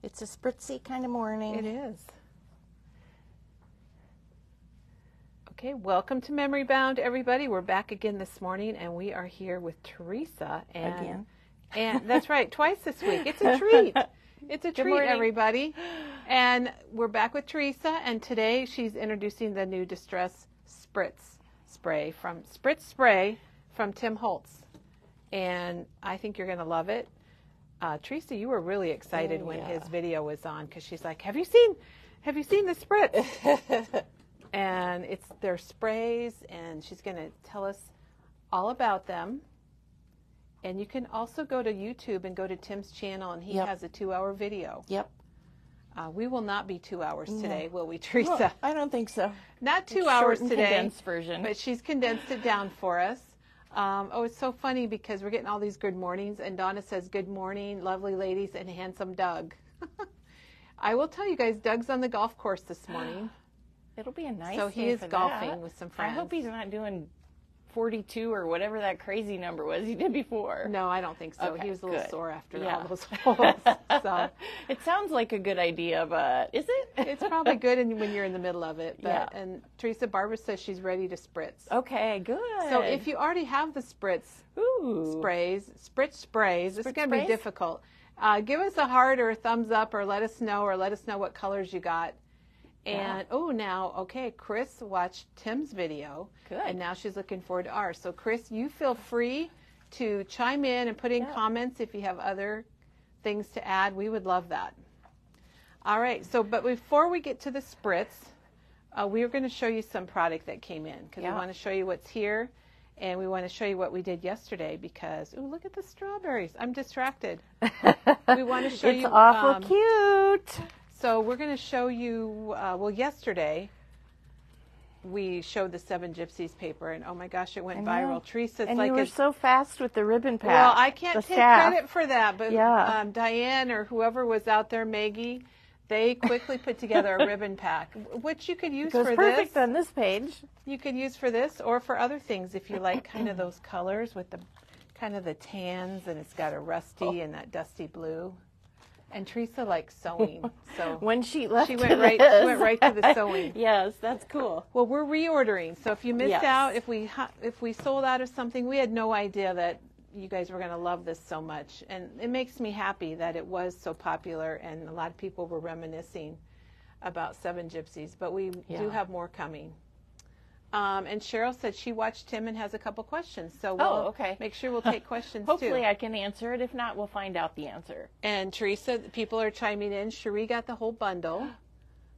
It's a spritzy kind of morning. It is. Okay, welcome to Memory Bound, everybody. We're back again this morning, and we are here with Teresa. Again. And that's right, twice this week. It's a treat. It's a treat, morning. everybody. And we're back with Teresa, and today she's introducing the new Distress Spritz spray from Tim Holtz. And I think you're going to love it. Teresa, you were really excited when his video was on because she's like, "Have you seen the Spritz?" And it's their sprays, and she's going to tell us all about them. And you can also go to YouTube and go to Tim's channel, and he has a 2-hour video. Yep. We will not be 2 hours today, will we, Teresa? Well, I don't think so. Not 2 hours today. Condensed version. But she's condensed it down for us. It's so funny because we're getting all these good mornings, and Donna says, "Good morning, lovely ladies and handsome Doug." I will tell you guys, Doug's on the golf course this morning. It'll be a nice So day he is for golfing that. with some friends. I hope he's not doing 42 or whatever that crazy number was he did before. No, I don't think so. Okay, He was a little good. sore after Yeah. all those holes. So It sounds like a good idea, but is it? it's probably good when you're in the middle of it. But, Yeah. And Teresa, Barbara says she's ready to spritz. Okay, good. So if you already have the Spritz sprays, this is going to be sprays? difficult. Give us a heart or a thumbs up, or let us know what colors you got. And Chris watched Tim's video. Good. And now she's looking forward to ours. So Chris, you feel free to chime in and put in comments if you have other things to add. We would love that. All right. So, but before we get to the Spritz, we are going to show you some product that came in because we want to show you what's here, and we want to show you what we did yesterday because, look at the strawberries. I'm distracted. We want to show you. It's awful cute. So we're going to show you, yesterday we showed the 7 Gypsies paper, and oh my gosh, it went viral. Teresa, it's and like you were so fast with the ribbon pack. well, I can't the take staff. credit for that, but Diane or whoever was out there, Maggie, they quickly put together a ribbon pack, which you could use for perfect this. on this page. You could use for this or for other things if you like kind of those colors with the kind of the tans, and it's got a rusty and that dusty blue. And Teresa likes sewing, so when she left, she went right to the sewing. Yes, that's cool. Well, we're reordering, so if you missed out, if we sold out of something, we had no idea that you guys were going to love this so much, and it makes me happy that it was so popular, and a lot of people were reminiscing about 7 Gypsies, but we do have more coming. And Cheryl said she watched Tim and has a couple questions. So we'll make sure we'll take questions Hopefully too. I can answer it. If not, we'll find out the answer. And Teresa, people are chiming in. Cherie got the whole bundle.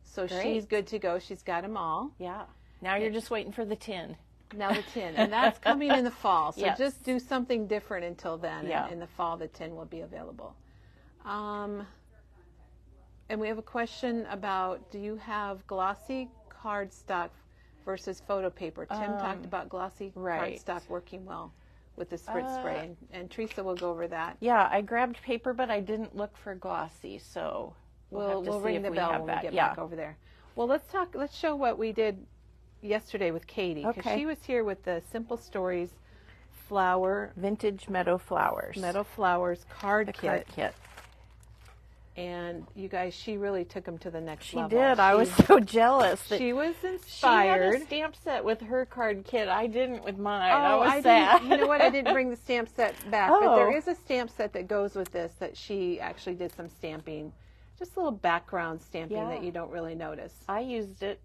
So she's good to go. She's got them all. Yeah. Now you're just waiting for the tin. Now the tin. And that's coming in the fall. So Yes. just do something different until then. Yeah. And in the fall, the tin will be available. And we have a question about, do you have glossy cardstock versus photo paper? Tim talked about glossy cardstock working well with the Spritz spray, and Teresa will go over that. Yeah, I grabbed paper, but I didn't look for glossy, so we'll ring the bell when we get back over there. Well, let's show what we did yesterday with Katie, because she was here with the Simple Stories vintage meadow flowers card kit. And you guys, she really took them to the next level. She did. I was so jealous. She was inspired. She had a stamp set with her card kit. I didn't with mine. Oh, I was sad. You know what? I didn't bring the stamp set back, but there is a stamp set that goes with this that she actually did some stamping. Just a little background stamping that you don't really notice. I used it.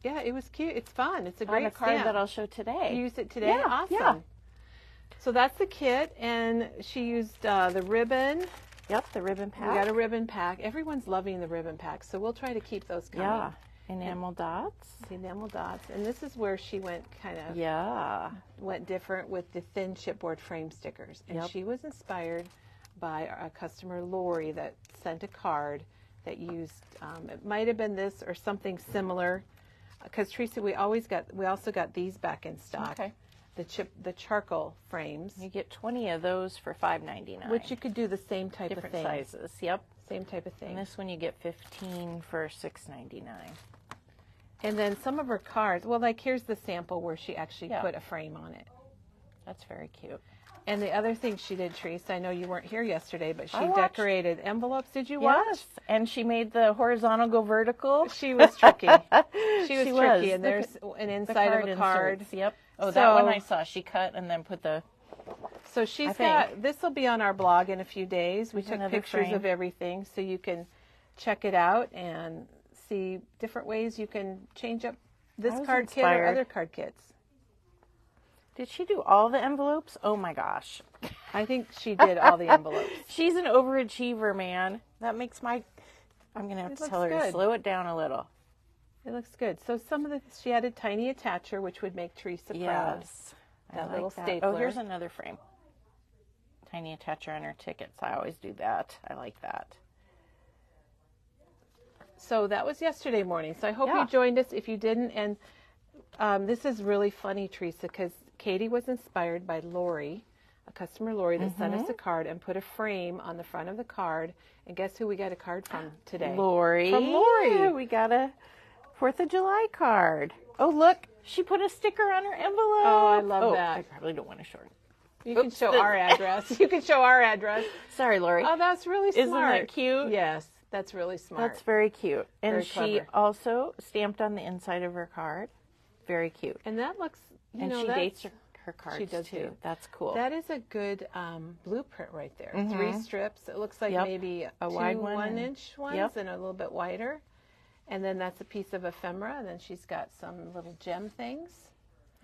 Yeah, it was cute. It's fun. It's a great on a card stamp. that I'll show today. You used it today? Yeah, Awesome. yeah. So that's the kit, and she used the ribbon. Yep, the ribbon pack. We got a ribbon pack. Everyone's loving the ribbon pack, so we'll try to keep those coming. Yeah, enamel dots. Enamel dots. And this is where she went went different with the thin chipboard frame stickers. And she was inspired by a customer, Lori, that sent a card that used, it might have been this or something similar. Because Teresa, we also got these back in stock. Okay. The charcoal frames. You get 20 of those for $5.99. Which you could do the same type of thing. Different sizes. Yep. Same type of thing. And this one you get 15 for $6.99. And then some of her cards, well, like here's the sample where she actually put a frame on it. That's very cute. And the other thing she did, Teresa, I know you weren't here yesterday, but she I watched. decorated envelopes. Did you watch? Yes, and she made the horizontal go vertical. She was tricky. She was She tricky, was. and there's an The inside of a card. inserts, yep. Oh, So- that one I saw. She cut and then put the... So she's got, this will be on our blog in a few days. We There's took another pictures frame. of everything so you can check it out and see different ways you can change up this I was card kit or inspired. other card kits. Did she do all the envelopes? Oh my gosh. I think she did all the envelopes. She's an overachiever, man. That makes my... I'm going to have It to tell looks her to good. slow it down a little. It looks good. So some of the, she added tiny attacher, which would make Teresa proud. Yes. I That like little that. stapler. Oh, here's another frame. Tiny attacher on her tickets. I always do that. I like that. So that was yesterday morning. So I hope Yeah. you joined us. If you didn't, and this is really funny, Teresa, because Katie was inspired by Lori, a customer Lori that sent us a card and put a frame on the front of the card. And guess who we got a card from today? Lori. From Lori. Yeah, we got a 4th of July card. Oh, look. She put a sticker on her envelope. Oh, I love that. I probably don't want to short. You can show our address. You can show our address. Sorry, Lori. Oh, that's really smart. Isn't that cute? Yes, that's really smart. That's very cute. And Very she clever. also stamped on the inside of her card. Very cute. And that looks, you And know, she that's- dates her cards does too. too. That's cool. That is a good blueprint right there. 3 strips. It looks like Yep. maybe A two wide one 1-inch ones yep. and a little bit wider. And then that's a piece of ephemera. And then she's got some little gem things.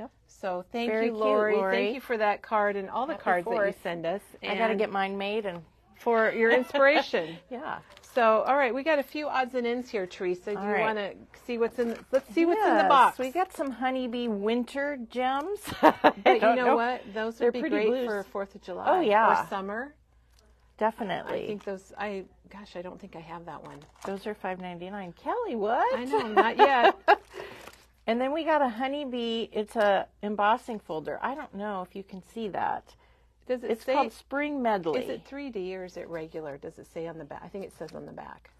Yep. So thank Very you, cute, Lori. Lori. Thank you for that card and all the Happy cards that you 4th. send us. I got to and get mine made and for your inspiration. yeah. So, all right, we got a few odds and ends here, Teresa. Do All you right. want to see what's in? Let's see what's in the Yes, box. We got some honeybee winter gems. But you know what? Those They're would be pretty great blues. for 4th of July. Oh, yeah. Or summer. Definitely. I think those. Gosh, I don't think I have that one. Those are $5.99. Kelly, what? I know, not yet. And then we got a honeybee. It's a embossing folder. I don't know if you can see that. Does it It's say? called Spring Medley. Is it 3D or is it regular? Does it say on the back? I think it says on the back.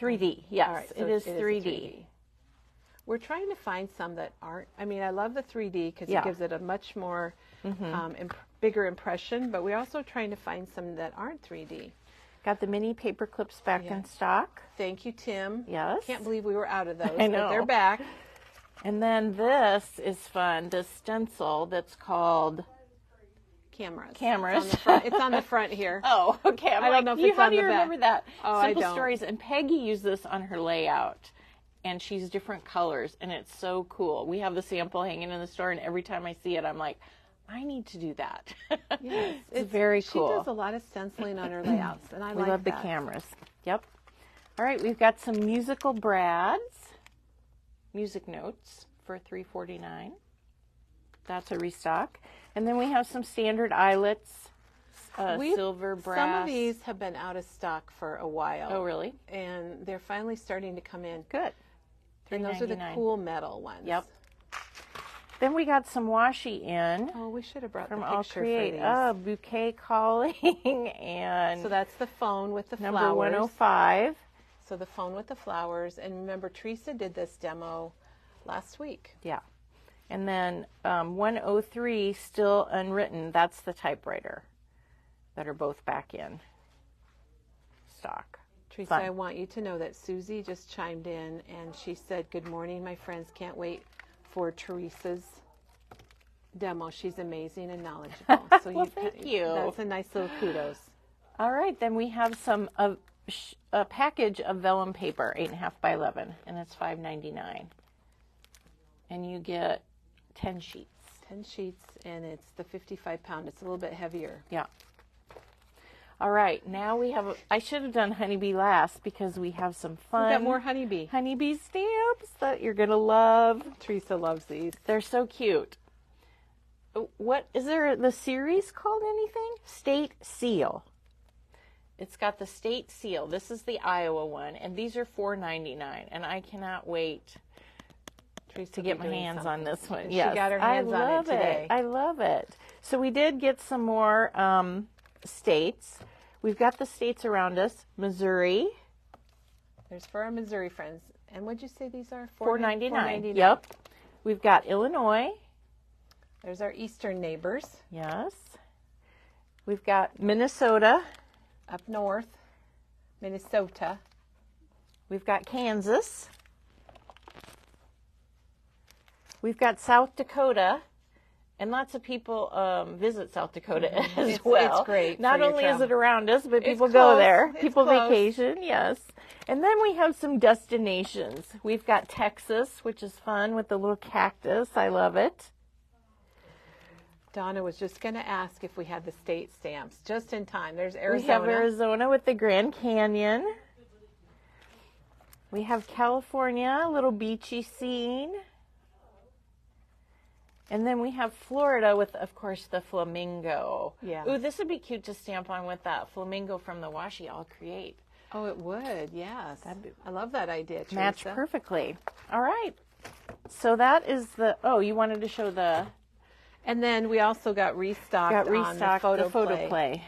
3D. Yes, All right, so it is a 3D. We're trying to find some that aren't. I mean, I love the 3D because Yeah. it gives it a much more bigger impression. But we're also trying to find some that aren't 3D. Got the mini paper clips back in Yes. stock. Thank you, Tim. Yes. Can't believe we were out of those. I But know. they're back. And then this is fun. This stencil that's called Cameras. Cameras. It's on the front here. Oh, okay. I'm I don't like, know if you, it's how on do you the back. remember that? Oh, I Simple don't. Stories. And Peggy used this on her layout. And she's different colors. And it's so cool. We have the sample hanging in the store. And every time I see it, I'm like, I need to do that. Yes, it's very cool. She does a lot of stenciling on her layouts, and I We like love the that. cameras. Yep. All right, we've got some musical brads, music notes for $3.49. That's a restock. And then we have some standard eyelets, silver, brass. Some of these have been out of stock for a while. Oh, really? And they're finally starting to come in. Good. And those are the $3.99. cool metal ones. Yep. Then we got some washi in Oh, we should have brought from the All picture Create. for these. Oh, bouquet calling and So that's the phone with the number flowers. 105. So the phone with the flowers. And remember, Teresa did this demo last week. Yeah. And then 103, still unwritten. That's the typewriter that are both back in stock. Teresa, Fun. I want you to know that Susie just chimed in and she said, "Good morning, my friends. Can't wait for Teresa's demo. She's amazing and knowledgeable." So Well, thank you. That's a nice little kudos. All right, then we have some a package of vellum paper, 8.5 by 11, and it's $5.99. And you get 10 sheets. 10 sheets, and it's the 55-pound. It's a little bit heavier. Yeah. All right, now we have. I should have done honeybee last because we have some fun. We got more honeybee. honeybee stamps that you're gonna love. Teresa loves these. They're so cute. What is there? The series called anything? State Seal. It's got the state seal. This is the Iowa one, and these are $4.99. And I cannot wait Teresa to get my hands on this one. She Yes, got her hands I on it love today. I love it. So we did get some more states. We've got the states around us. Missouri, There's for our Missouri friends. And what'd you say these are? $4.99. Yep. We've got Illinois, There's our eastern neighbors. Yes. We've got Minnesota. Up north, Minnesota. We've got Kansas. We've got South Dakota. And lots of people visit South Dakota as well. It's great. Not only is it around us, but people close. go there. It's People close. vacation, yes. And then we have some destinations. We've got Texas, which is fun with the little cactus. I love it. Donna was just going to ask if we had the state stamps just in time. There's Arizona. We have Arizona with the Grand Canyon. We have California, a little beachy scene. And then we have Florida with, of course, the flamingo. Yeah. Ooh, this would be cute to stamp on with that flamingo from the washi I'll create. Oh, it would, yes. I love that idea, Teresa. Match perfectly. All right. So that is the, oh, you wanted to show the... And then we also got restocked on the photo play.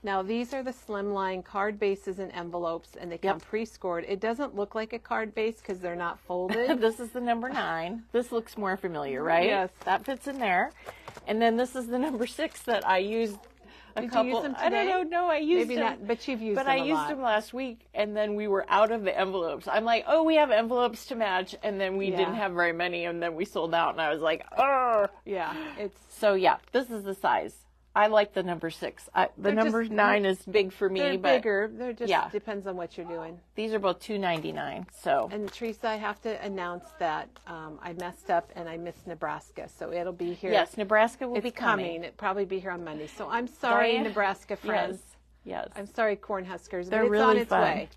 Now, these are the slimline card bases and envelopes, and they come pre-scored. It doesn't look like a card base because they're not folded. This is the number 9. This looks more familiar, right? Yes. That fits in there. And then this is the number 6 that I used Did couple. you use them today? I don't know. No, I used Maybe them. not, but you've used but them I used them last week, and then we were out of the envelopes. I'm like, oh, we have envelopes to match, and then we didn't have very many, and then we sold out, and I was like, oh. Yeah. So, yeah, this is the size. I like the number 6. The number 9 is big for me. They're but bigger. They're just depends on what you're doing. These are both $2.99. So. And Teresa, I have to announce that I messed up and I missed Nebraska, so it'll be here. Yes, Nebraska will be coming. It'll probably be here on Monday. So I'm sorry, Nebraska friends. Yes. I'm sorry, Cornhuskers. They're but it's really on its fun. way.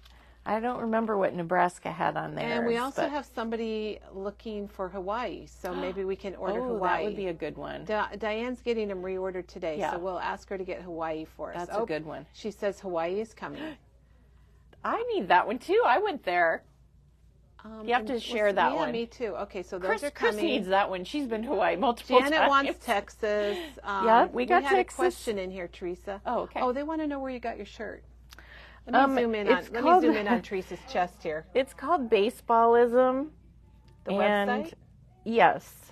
I don't remember what Nebraska had on there. And we also have somebody looking for Hawaii, so maybe we can order Hawaii. That would be a good one. Diane's getting them reordered today, so we'll ask her to get Hawaii for us. That's a good one. She says Hawaii is coming. I need that one too. I went there. You have to share that one. Yeah, me too. Okay, so those are Chris coming. needs that one. She's been to Hawaii multiple times. Janet wants Texas. We got had Texas. a question in here, Teresa. Oh, okay. Oh, they want to know where you got your shirt. Let me zoom in on Teresa's chest here. It's called Baseballism. The website? Yes.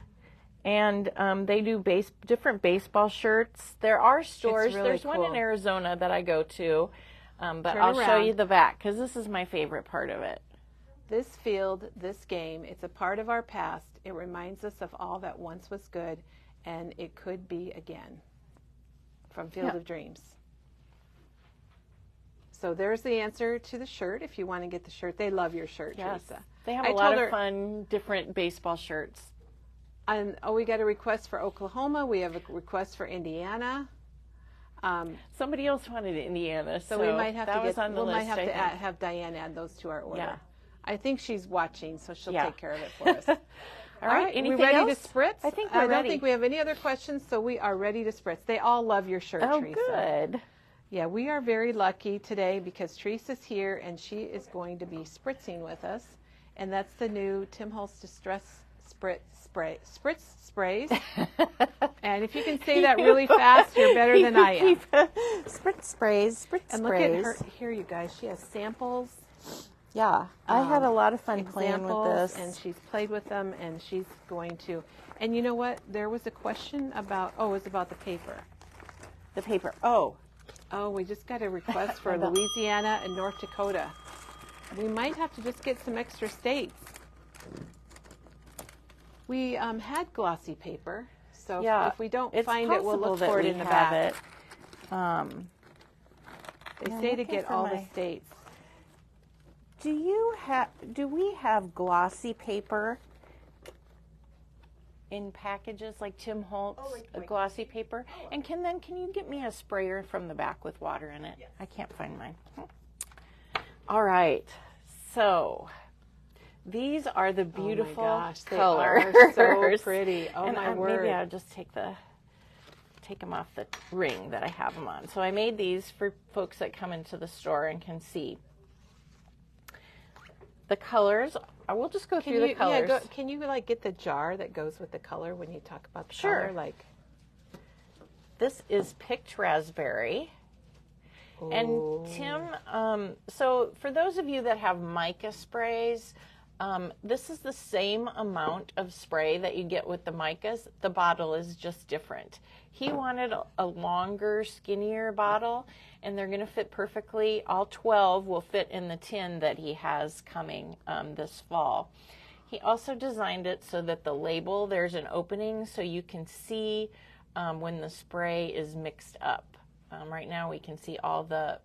And they do different baseball shirts. There are stores. It's really There's one in Arizona that I go to. But I'll show you the back because this is my favorite part of it. This field, this game, it's a part of our past. It reminds us of all that once was good, and it could be again. From Field of Dreams. So there's the answer to the shirt if you want to get the shirt. They love your shirt, Teresa. They have a lot of fun, different baseball shirts. And we got a request for Oklahoma. We have a request for Indiana. Somebody else wanted Indiana, so we might have to have Diane add those to our order. Yeah. I think she's watching, so she'll take care of it for us. All right, anything else? We ready to spritz? I think we're ready. I don't think we have any other questions, so we are ready to spritz. They all love your shirt, Teresa. Oh, good. Yeah, we are very lucky today because Teresa's here and she is going to be spritzing with us. And that's the new Tim Holtz Distress Spritz sprays. And if you can say that really fast, you're better than I am. Spritz sprays. And look at her here, you guys. She has samples. Yeah, I had a lot of fun playing with this. And she's played with them, and she's going to. And you know what? There was a question about, it was about the paper. The paper. Oh, we just got a request for Louisiana and North Dakota. We might have to just get some extra states. We had glossy paper, so if we don't find it, we'll look for it in the back. They say to get all the states. Do we have glossy paper in packages like Tim Holtz, glossy paper? And can you get me a sprayer from the back with water in it? Yes. I can't find mine. All right. So these are the beautiful colors. They are so pretty. Oh, my word. Maybe I'll just take them off the ring that I have them on. So I made these for folks that come into the store and can see the colors. I will just go through the colors. Yeah, can you get the jar that goes with the color when you talk about the color? This is picked raspberry. Ooh. And Tim, so for those of you that have mica sprays, This is the same amount of spray that you get with the micas. The bottle is just different. He wanted a longer, skinnier bottle, and they're going to fit perfectly. All 12 will fit in the tin that he has coming this fall. He also designed it so that the label, there's an opening so you can see when the spray is mixed up. Right now we can see all the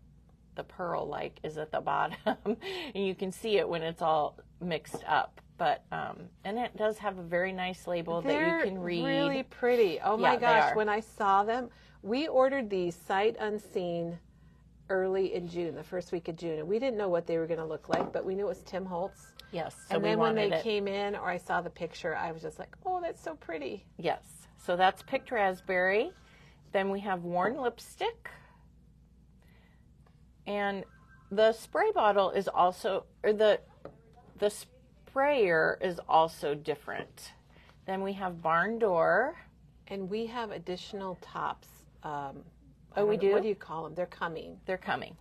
pearl is at the bottom, and you can see it when it's all mixed up. But and it does have a very nice label that you can read. They're really pretty. Oh my gosh, when I saw them, we ordered these sight unseen early in June, the first week of June, and we didn't know what they were going to look like, but we knew it was Tim Holtz. Yes. So and then when they came in, or I saw the picture, I was just like, oh, that's so pretty. Yes. So that's picked raspberry. Then we have worn lipstick. And the spray bottle is also, or the sprayer is also different. Then we have barn door. And we have additional tops. Oh, we do? What do you call them? They're coming. They're coming.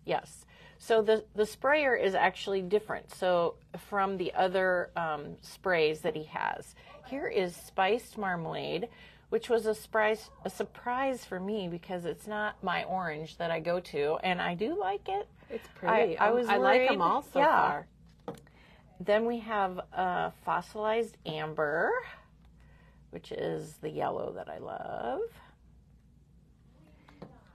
Yes. So the sprayer is actually different. So from the other sprays that he has. Here is spiced marmalade, which was a surprise for me because it's not my orange that I go to, and I do like it. It's pretty. I was worried. like them all so far. Then we have fossilized amber, which is the yellow that I love.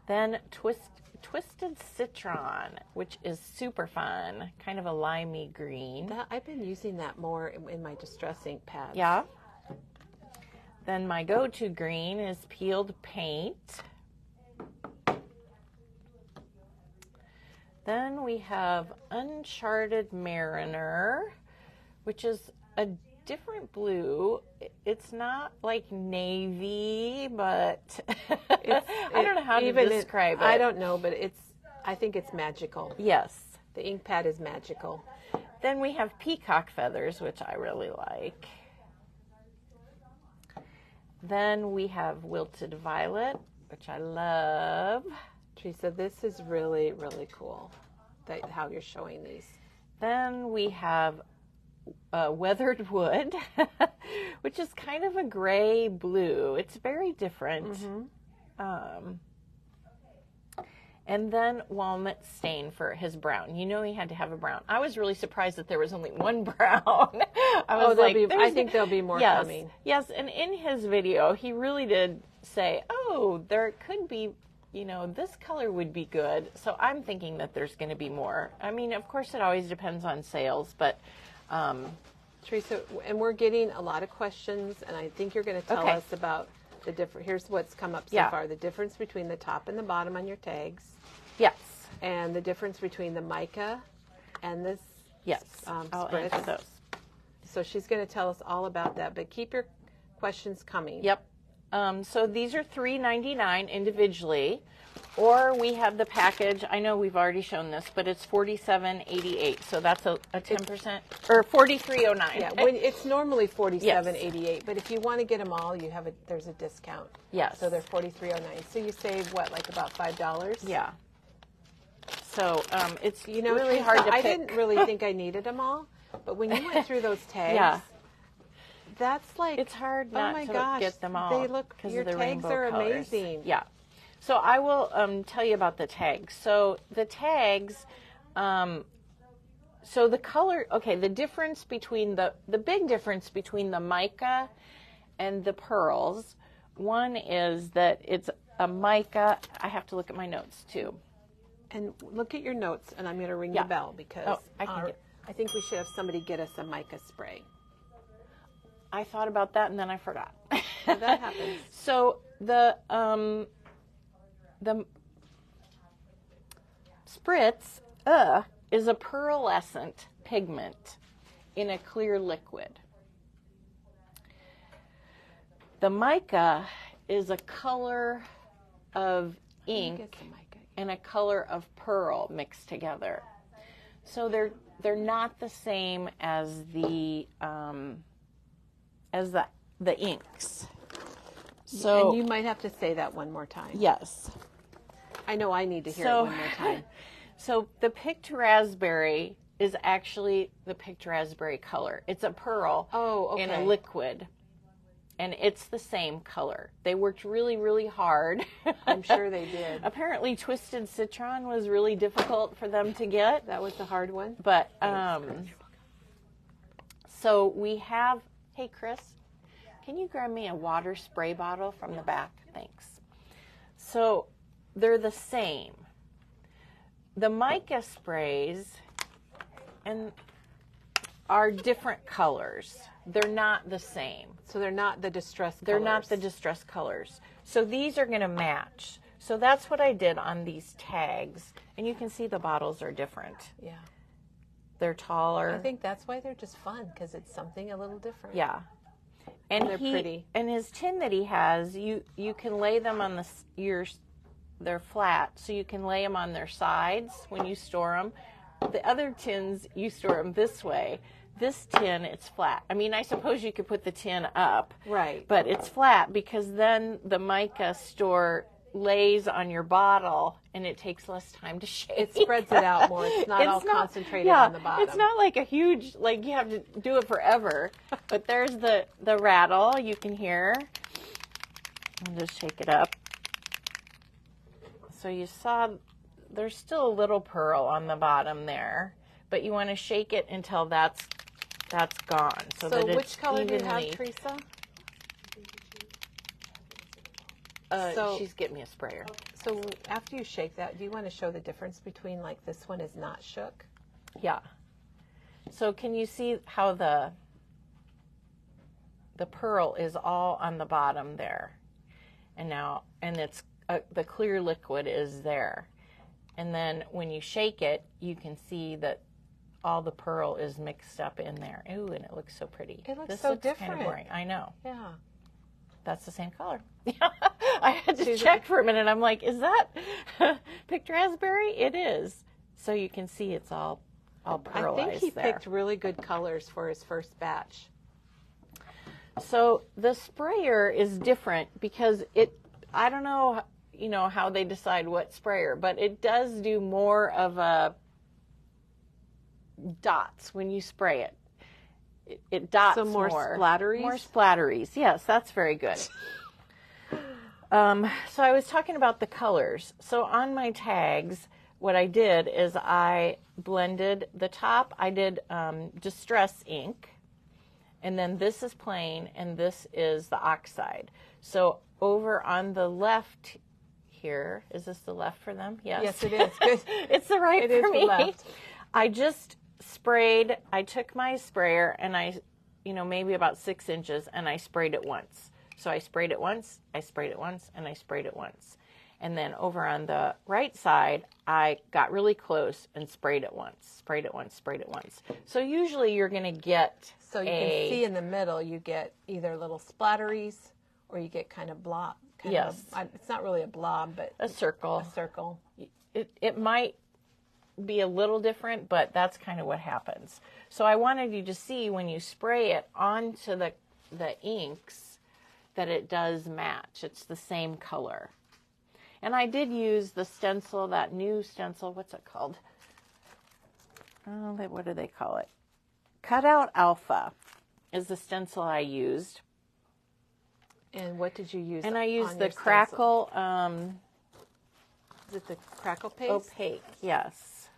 Then twisted citron, which is super fun, kind of a limey green. I've been using that more in my distress ink pads. Yeah. Then my go-to green is peeled paint. Then we have Uncharted Mariner, which is a different blue. It's not like navy, but I don't know how to describe it. I don't know, but I think it's magical. Yes. The ink pad is magical. Then we have peacock feathers, which I really like. Then we have wilted violet, which I love. Teresa, this is really, really cool, how you're showing these. Then we have weathered wood, which is kind of a gray blue. It's very different. Mm-hmm. And then walnut stain for his brown. You know he had to have a brown. I was really surprised that there was only one brown. I think there'll be more coming. Yes, and in his video, he really did say, oh, there could be, this color would be good. So I'm thinking that there's going to be more. I mean, of course, it always depends on sales, but... Teresa, and we're getting a lot of questions, and I think you're going to tell us about the different. Here's what's come up so far: the difference between the top and the bottom on your tags. Yes. And the difference between the mica and this. Yes. I'll answer those. So she's going to tell us all about that, but keep your questions coming. Yep. So these are $3.99 individually, or we have the package. I know we've already shown this, but it's $47.88. So that's a 10% or $43.09. Yeah, it's normally $47.88, but if you want to get them all, there's a discount. Yes. So they're $43.09. So you save like about $5? Yeah. So it's really hard to pick. I didn't really think I needed them all, but when you went through those tags, that's like it's hard not to get them all. They look because your tags are amazing. Yeah. So I will tell you about the tags. So the tags, so the color. Okay, the difference between the big difference between the mica and the pearls. One is that it's a mica. I have to look at my notes too. And look at your notes, and I'm going to ring the bell because I think we should have somebody get us a mica spray. I thought about that and then I forgot. Well, that happens. So the Spritz is a pearlescent pigment in a clear liquid. The mica is a color of ink and a color of pearl mixed together. So they're not the same as the inks. So and you might have to say that one more time. Yes. I know I need to hear it one more time. So the picked raspberry is actually the picked raspberry color. It's a pearl in a liquid, and it's the same color. They worked really, really hard. I'm sure they did. Apparently, Twisted Citron was really difficult for them to get. That was the hard one. But, so we have, hey, Chris, can you grab me a water spray bottle from the back? Thanks. So they're the same. The mica sprays are different colors. They're not the same. So they're not the distress colors. They're not the distress colors. So these are going to match. So that's what I did on these tags. And you can see the bottles are different. Yeah. They're taller. I think that's why they're just fun, because it's something a little different. Yeah. And they're pretty. And his tin that he has, you can lay them on they're flat, so you can lay them on their sides when you store them. The other tins, you store them this way. This tin, it's flat. I mean, I suppose you could put the tin up. Right. But it's flat because then the mica store lays on your bottle and it takes less time to shake. It spreads it out more. It's not concentrated on the bottom. It's not like a huge, like you have to do it forever. But there's the rattle you can hear. I'll just shake it up. So you saw there's still a little pearl on the bottom there, but you want to shake it until that's gone. So that which color do you have, Teresa? She's getting me a sprayer. So after you shake that, do you want to show the difference between, like, this one is not shook? Yeah. So can you see how the pearl is all on the bottom there? And it's the clear liquid is there. And then when you shake it, you can see that all the pearl is mixed up in there. Ooh, and it looks so pretty. It looks so different. Kind of boring. I know. Yeah. That's the same color. I had to check for a minute. I'm like, is that picked raspberry? It is. So you can see it's all pearlized. I think he picked really good colors for his first batch. So the sprayer is different because I don't know, how they decide what sprayer, but it does do more of a dots when you spray it. It dots so more splatteries? More splatteries. Yes, that's very good. So I was talking about the colors. So on my tags, what I did is I blended the top. I did Distress ink. And then this is plain, and this is the oxide. So over on the left here, is this the left for them? Yes. Yes, it is. Good. It's the right it for is me. The left. I just I took my sprayer and I, maybe about 6 inches, and I sprayed it once. So I sprayed it once, I sprayed it once, and I sprayed it once. And then over on the right side, I got really close and sprayed it once, sprayed it once, sprayed it once. So usually you're going to get So you can see in the middle, you get either little splatteries or you get kind of blob. Yes. It's not really a blob, but a circle. A circle. It might be a little different, but that's kind of what happens. So I wanted you to see when you spray it onto the inks that it does match. It's the same color. And I did use the stencil, that new stencil. What's it called? What do they call it? Cutout Alpha is the stencil I used. And what did you use? And I used the Crackle. Is it the Crackle Paste? Opaque, yes.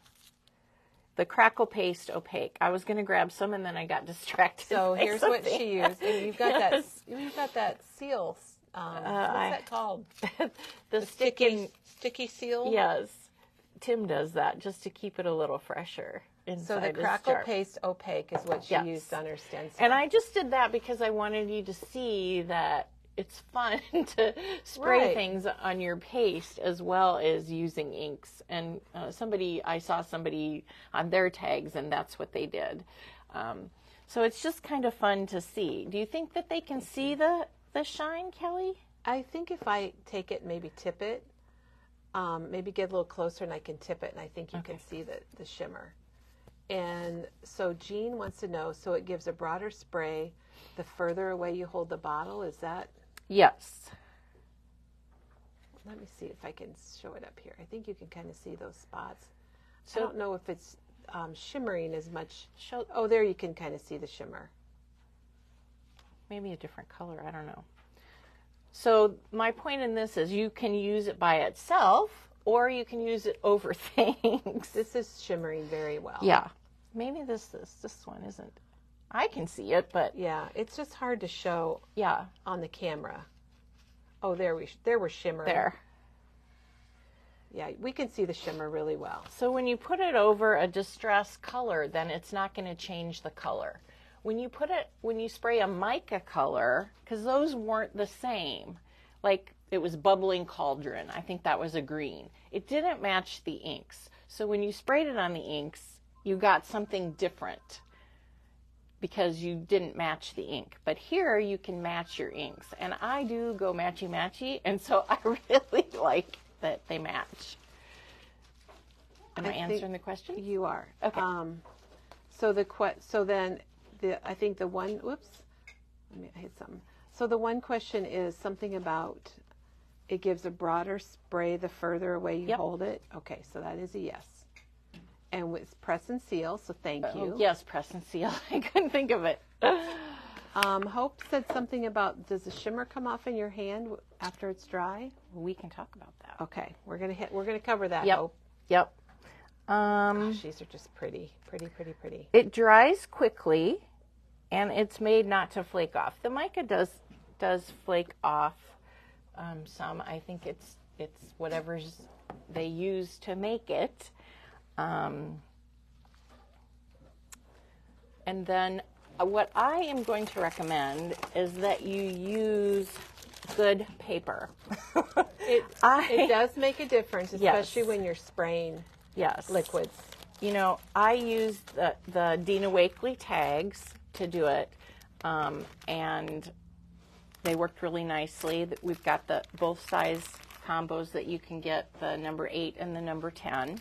The Crackle Paste Opaque. I was going to grab some, and then I got distracted. So here's what she used. And you've got that seal. What's that called? the sticky seal? Yes. Tim does that just to keep it a little fresher inside. So the Crackle Paste Opaque is what she used on her stencil. And I just did that because I wanted you to see that it's fun to spray things on your paste as well as using inks. And I saw somebody on their tags, and that's what they did. So it's just kind of fun to see. Do you think that they can see the shine, Kelly? I think if I take it and maybe tip it, maybe get a little closer and I can tip it, and I think you can see the shimmer. And so Jean wants to know, so it gives a broader spray the further away you hold the bottle, is that? Yes. Let me see if I can show it up here. I think you can kind of see those spots. So I don't know if it's shimmering as much. Show, Oh, there you can kind of see the shimmer. maybe a different color, I don't know. So my point in this is you can use it by itself, or you can use it over things. This is shimmering very well. Yeah. Maybe this one isn't. I can see it, but Yeah, it's just hard to show yeah. on the camera. Oh, there we're shimmering. There. Yeah, we can see the shimmer really well. So when you put it over a distress color, then it's not going to change the color. When you spray a mica color, because those weren't the same, like it was bubbling cauldron, I think that was a green. It didn't match the inks. So when you sprayed it on the inks, you got something different because you didn't match the ink. But here you can match your inks. And I do go matchy-matchy, and so I really like that they match. Am I answering the question? You are. Okay. I think the one, whoops, let me hit something. So the one question is something about it gives a broader spray the further away you hold it. Okay, so that is a yes. And with press and seal, so thank you. Yes, press and seal. I couldn't think of it. Hope said something about, does the shimmer come off in your hand after it's dry? We can talk about that. Okay, we're gonna cover that. Yep. Hope. Yep. Gosh, these are just pretty. It dries quickly, and it's made not to flake off. The mica does flake off some. I think it's whatever's they use to make it. And then what I am going to recommend is that you use good paper. It does make a difference, especially when you're spraying liquids. You know, I used the Dina Wakley tags to do it, and they worked really nicely. We've got the both size combos that you can get, the number 8 and the number 10.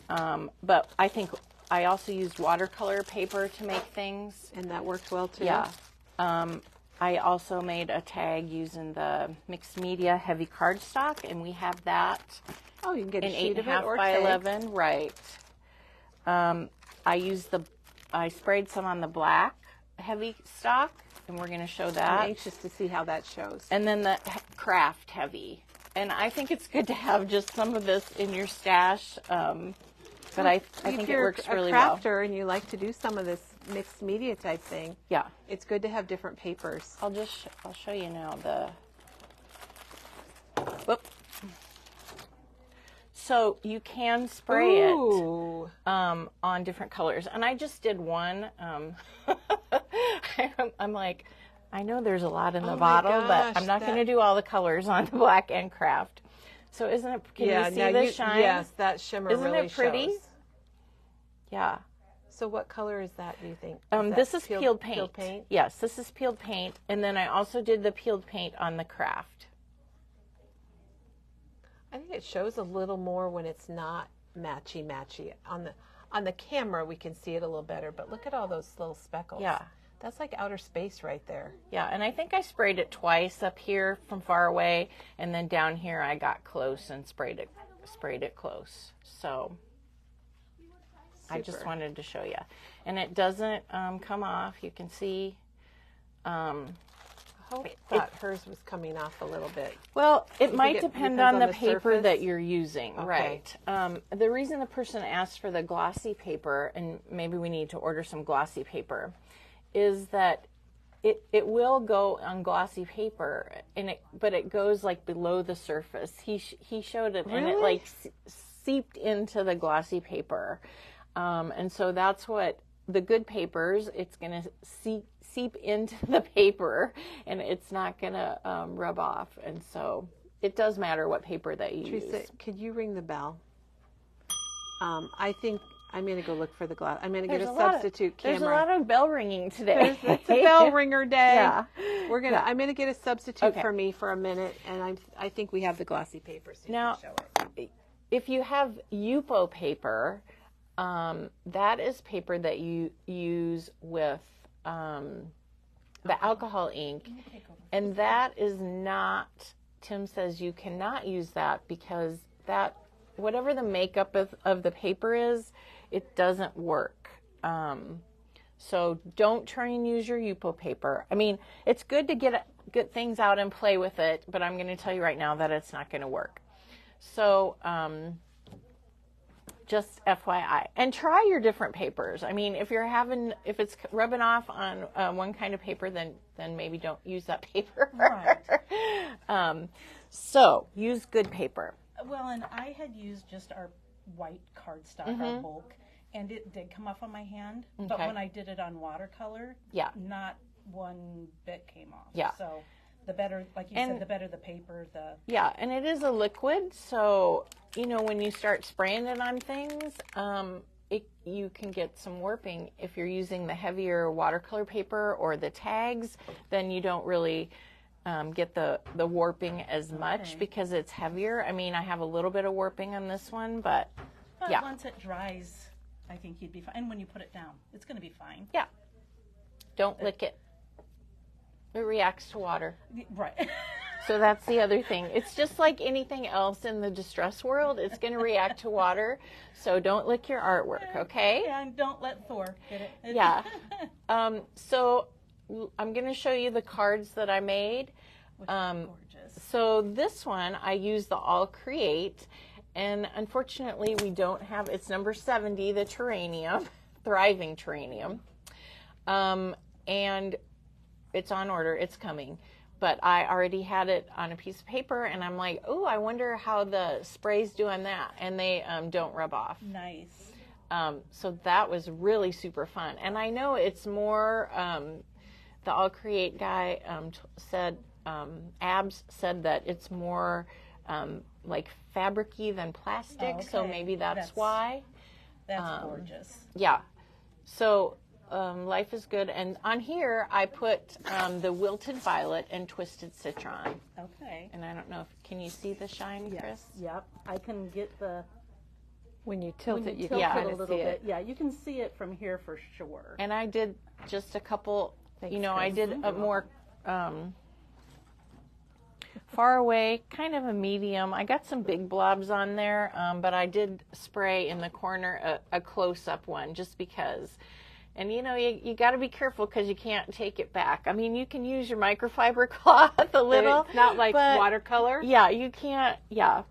But I think I also used watercolor paper to make things. And that worked well too? Yeah. I also made a tag using the mixed media heavy cardstock, and we have that. Oh, you can get a in sheet of it 8.5 or by tag. 11, right. I sprayed some on the black heavy stock, and we're going to show that. I'm anxious to see how that shows. And then the craft heavy. And I think it's good to have just some of this in your stash, but I think it works really well. If you're a crafter and you like to do some of this mixed media type thing, yeah, it's good to have different papers. I'll show you now whoop. So you can spray it on different colors, and I just did one. I'm like, I know there's a lot in the bottle, but I'm not going to do all the colors on the black and craft. So isn't it? Can you see the shine? Yes, that shimmer isn't really it pretty? shows. Yeah. So what color is that, do you think? This is peeled paint. Yes, this is peeled paint, and then I also did the peeled paint on the craft. I think it shows a little more when it's not matchy. On the camera, we can see it a little better, but look at all those little speckles. Yeah. That's like outer space right there. Yeah, and I think I sprayed it twice up here from far away, and then down here I got close and sprayed it close. So I just wanted to show you. And it doesn't come off. You can see. I thought hers was coming off a little bit. Well, it might depend on the paper surface that you're using, okay. Right. The reason the person asked for the glossy paper, and maybe we need to order some glossy paper, is that it will go on glossy paper, but it goes like below the surface. He showed it, and it like seeped into the glossy paper, and so that's what the good papers. It's going to seep into the paper, and it's not going to rub off, and so it does matter what paper that you use. Teresa, could you ring the bell? I think I'm going to go look for the glass. I'm going to get a substitute camera. There's a lot of bell ringing today. It's a bell ringer day. Yeah. I'm going to get a substitute for me for a minute, and I think we have the glossy paper, so you can show it. If you have Yupo paper, that is paper that you use with the alcohol ink, and that is not, Tim says you cannot use that because that, whatever the makeup of the paper is, it doesn't work. So don't try and use your Yupo paper. I mean, it's good to get things out and play with it, but I'm going to tell you right now that it's not going to work. So just FYI. And try your different papers. I mean, if it's rubbing off on one kind of paper, then maybe don't use that paper. Right. So use good paper. Well, and I had used just our white cardstock, our bulk, and it did come off on my hand. But when I did it on watercolor, not one bit came off. Yeah. So the better, like you said, the better the paper, Yeah, and it is a liquid, so, when you start spraying it on things, you can get some warping. If you're using the heavier watercolor paper or the tags, then you don't really get the warping as much because it's heavier. I mean, I have a little bit of warping on this one, but yeah. Once it dries, I think you'd be fine. And when you put it down, it's going to be fine. Yeah. Don't lick it. It reacts to water. Right. So that's the other thing. It's just like anything else in the distress world. It's going to react to water. So don't lick your artwork, okay? Yeah, and don't let Thor get it. Yeah. So I'm going to show you the cards that I made. Which are gorgeous. So this one, I used the All Create. And unfortunately, we don't have, it's number 70, the Terranium, Thriving Terranium. And it's on order, it's coming. But I already had it on a piece of paper, and I'm like, oh, I wonder how the sprays do on that. And they don't rub off. Nice. So that was really super fun. And I know it's more, the All Create guy said, Abs said that it's more like fabric-y than plastic, so maybe that's why. That's gorgeous. Yeah. So life is good. And on here, I put the Wilted Violet and Twisted Citron. Okay. And I don't know can you see the shine, Chris? Yep. I can get the... When you tilt it, you tilt can it kind a of little see bit. it. Yeah, you can see it from here for sure. And I did just a couple, Thanks, I Chris. did a more far away, kind of a medium. I got some big blobs on there, but I did spray in the corner a close-up one just because. And you got to be careful because you can't take it back. I mean, you can use your microfiber cloth a little. But it's not like watercolor. Yeah, you can't. Yeah.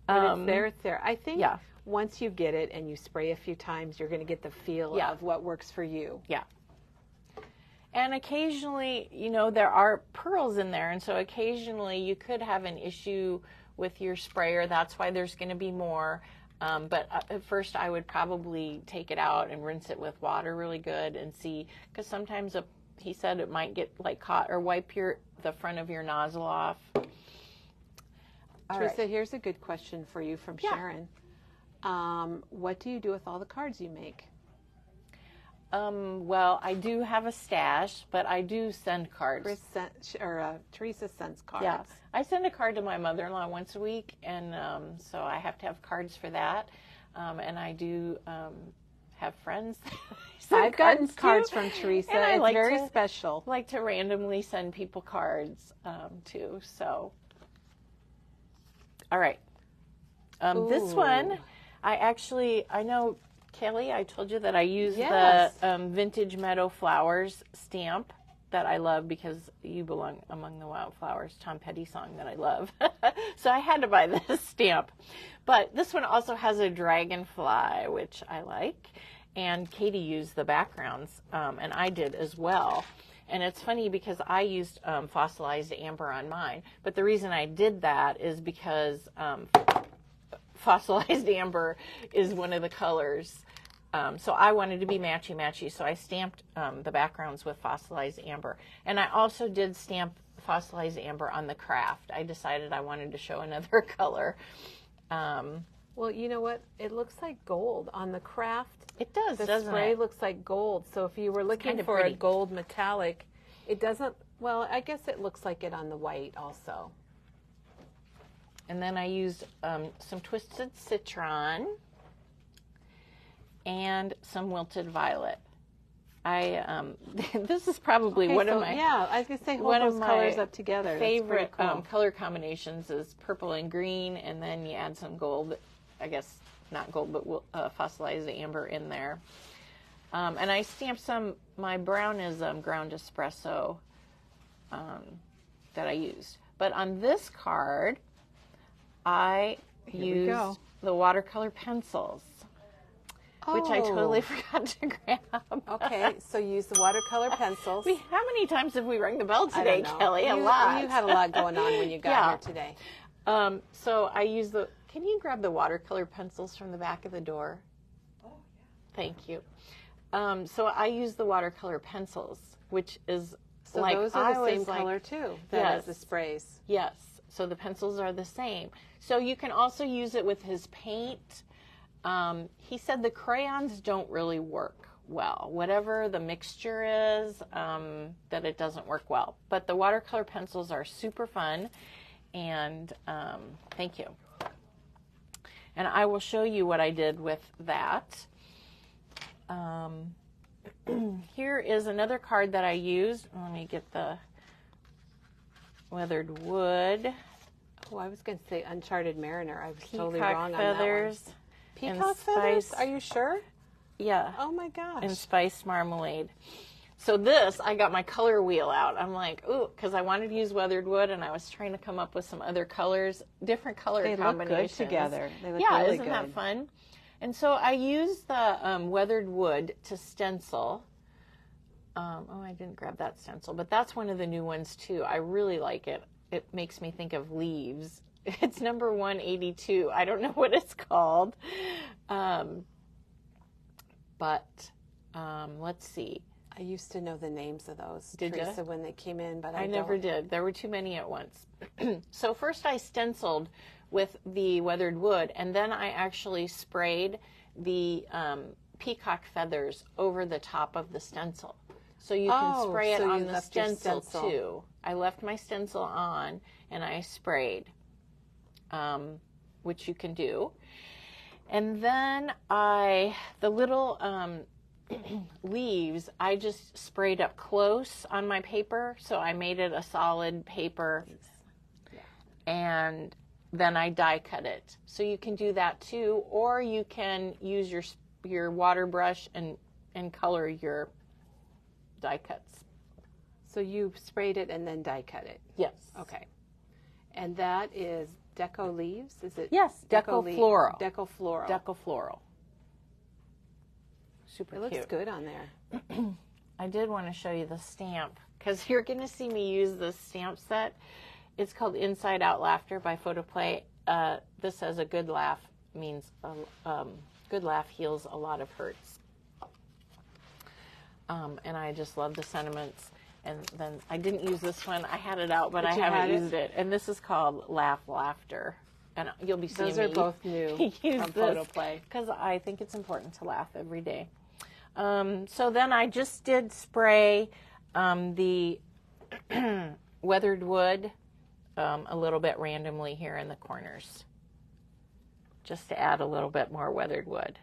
But it's there. It's there. I think Yeah. once you get it and you spray a few times, you're going to get the feel of what works for you. Yeah. And occasionally, there are pearls in there. And so occasionally you could have an issue with your sprayer. That's why there's going to be more. But at first I would probably take it out and rinse it with water really good and see. Because sometimes he said it might get caught or wipe the front of your nozzle off. Teresa, here's a good question for you from Sharon. What do you do with all the cards you make? Well, I do have a stash, but I do send cards. Teresa sends cards. Yeah, I send a card to my mother-in-law once a week, and so I have to have cards for that. And I do have friends. I've gotten cards from Teresa. And it's very special. Like to randomly send people cards too. So, all right. This one, I know. Kelly, I told you that I use the Vintage Meadow Flowers stamp that I love because you belong among the wildflowers, Tom Petty song that I love. So I had to buy this stamp. But this one also has a dragonfly, which I like. And Katie used the backgrounds, and I did as well. And it's funny because I used fossilized amber on mine. But the reason I did that is because fossilized amber is one of the colors. So I wanted to be matchy-matchy, so I stamped the backgrounds with fossilized amber. And I also did stamp fossilized amber on the craft. I decided I wanted to show another color. Well, you know what? It looks like gold on the craft. It does, the doesn't spray it? looks like gold. So if you were looking for pretty. a gold metallic, it doesn't, well, I guess it looks like it on the white also. And then I used some Twisted Citron and some Wilted Violet. This is probably one of my I was gonna say hold one those of my colors up together. favorite That's pretty cool. color combinations is purple and green, and then you add some gold I guess not gold, but fossilized amber in there. And I stamped my brown is ground espresso that I used. But on this card, I used the watercolor pencils, which I totally forgot to grab. Okay, so you use the watercolor pencils. How many times have we rung the bell today, Kelly? A lot. You had a lot going on when you got here today. So I use can you grab the watercolor pencils from the back of the door? Oh, yeah. Thank you. So I use the watercolor pencils, which is so those are the same color too as the sprays. Yes. So the pencils are the same. So you can also use it with his paint. He said the crayons don't really work well. Whatever the mixture is, that it doesn't work well. But the watercolor pencils are super fun. And thank you. And I will show you what I did with that. Here is another card that I used. Let me get the weathered wood. Oh, I was going to say Uncharted Mariner. I was totally Peacock wrong feathers. On that one. Peacock feathers? Are you sure? Yeah. Oh my gosh. And spice marmalade. So this, I got my color wheel out. I'm like, ooh, because I wanted to use weathered wood, and I was trying to come up with some other colors, different color combinations. They look good together. They look really isn't that fun? And so I used the weathered wood to stencil. I didn't grab that stencil, but that's one of the new ones too. I really like it. It makes me think of leaves. It's number 182. I don't know what it's called. But let's see. I used to know the names of those, Did Teresa, you? when they came in, but I never did. There were too many at once. So first I stenciled with the weathered wood, and then I actually sprayed the peacock feathers over the top of the stencil. So you can spray it on the stencil too. I left my stencil on, and I sprayed, which you can do. And then the little leaves, I just sprayed up close on my paper, so I made it a solid paper, and then I die cut it. So you can do that too, or you can use your water brush and color your die cuts. So you sprayed it and then die cut it? Yes. Okay. And that is Deco Leaves? Is it? Yes, Deco Floral. Deco Floral. Deco Floral. Super cute. It looks good on there. I did want to show you the stamp, because you're going to see me use this stamp set. It's called Inside Out Laughter by Photoplay. This says a good laugh means good laugh heals a lot of hurts. And I just love the sentiments. And then I didn't use this one. I had it out, but I haven't used it. And this is called Laugh Laughter. And you'll be seeing Those are both new from Photoplay. Because I think it's important to laugh every day. So then I just did spray the weathered wood a little bit randomly here in the corners, just to add a little bit more weathered wood.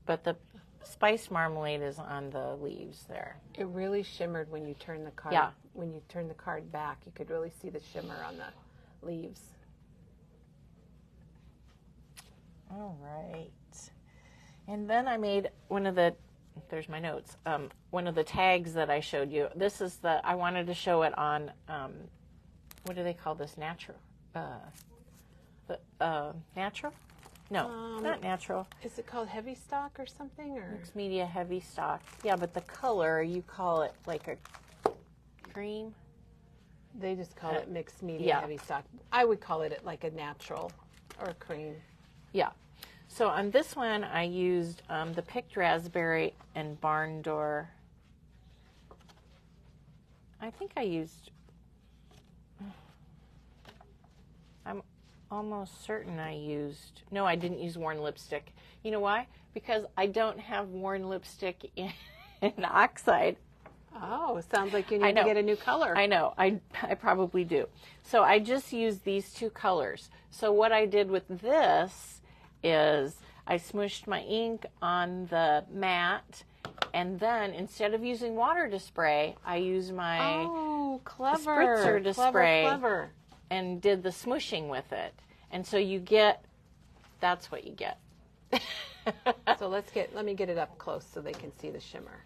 But the spice marmalade is on the leaves there. It really shimmered when you turned the card. Yeah. When you turned the card back, you could really see the shimmer on the leaves. All right. And then I made one of the, there's my notes, one of the tags that I showed you. This is I wanted to show it on, what do they call this? Natural? Natural? No, not natural. Is it called heavy stock or something? Or mixed media heavy stock. Yeah, but the color, you call it like a cream? They just call it mixed media heavy stock. I would call it like a natural or cream. Yeah. So on this one, I used the picked raspberry and barn door. I think I used, I'm almost certain I used, no, I didn't use worn lipstick. You know why? Because I don't have worn lipstick in oxide. Oh, sounds like you need to get a new color. I know. I probably do. So I just used these two colors. So what I did with this is I smushed my ink on the mat, and then instead of using water to spray, I used my spritzer to spray clever. and did the smushing with it. And so you get That's what you get. So let me get it up close so they can see the shimmer.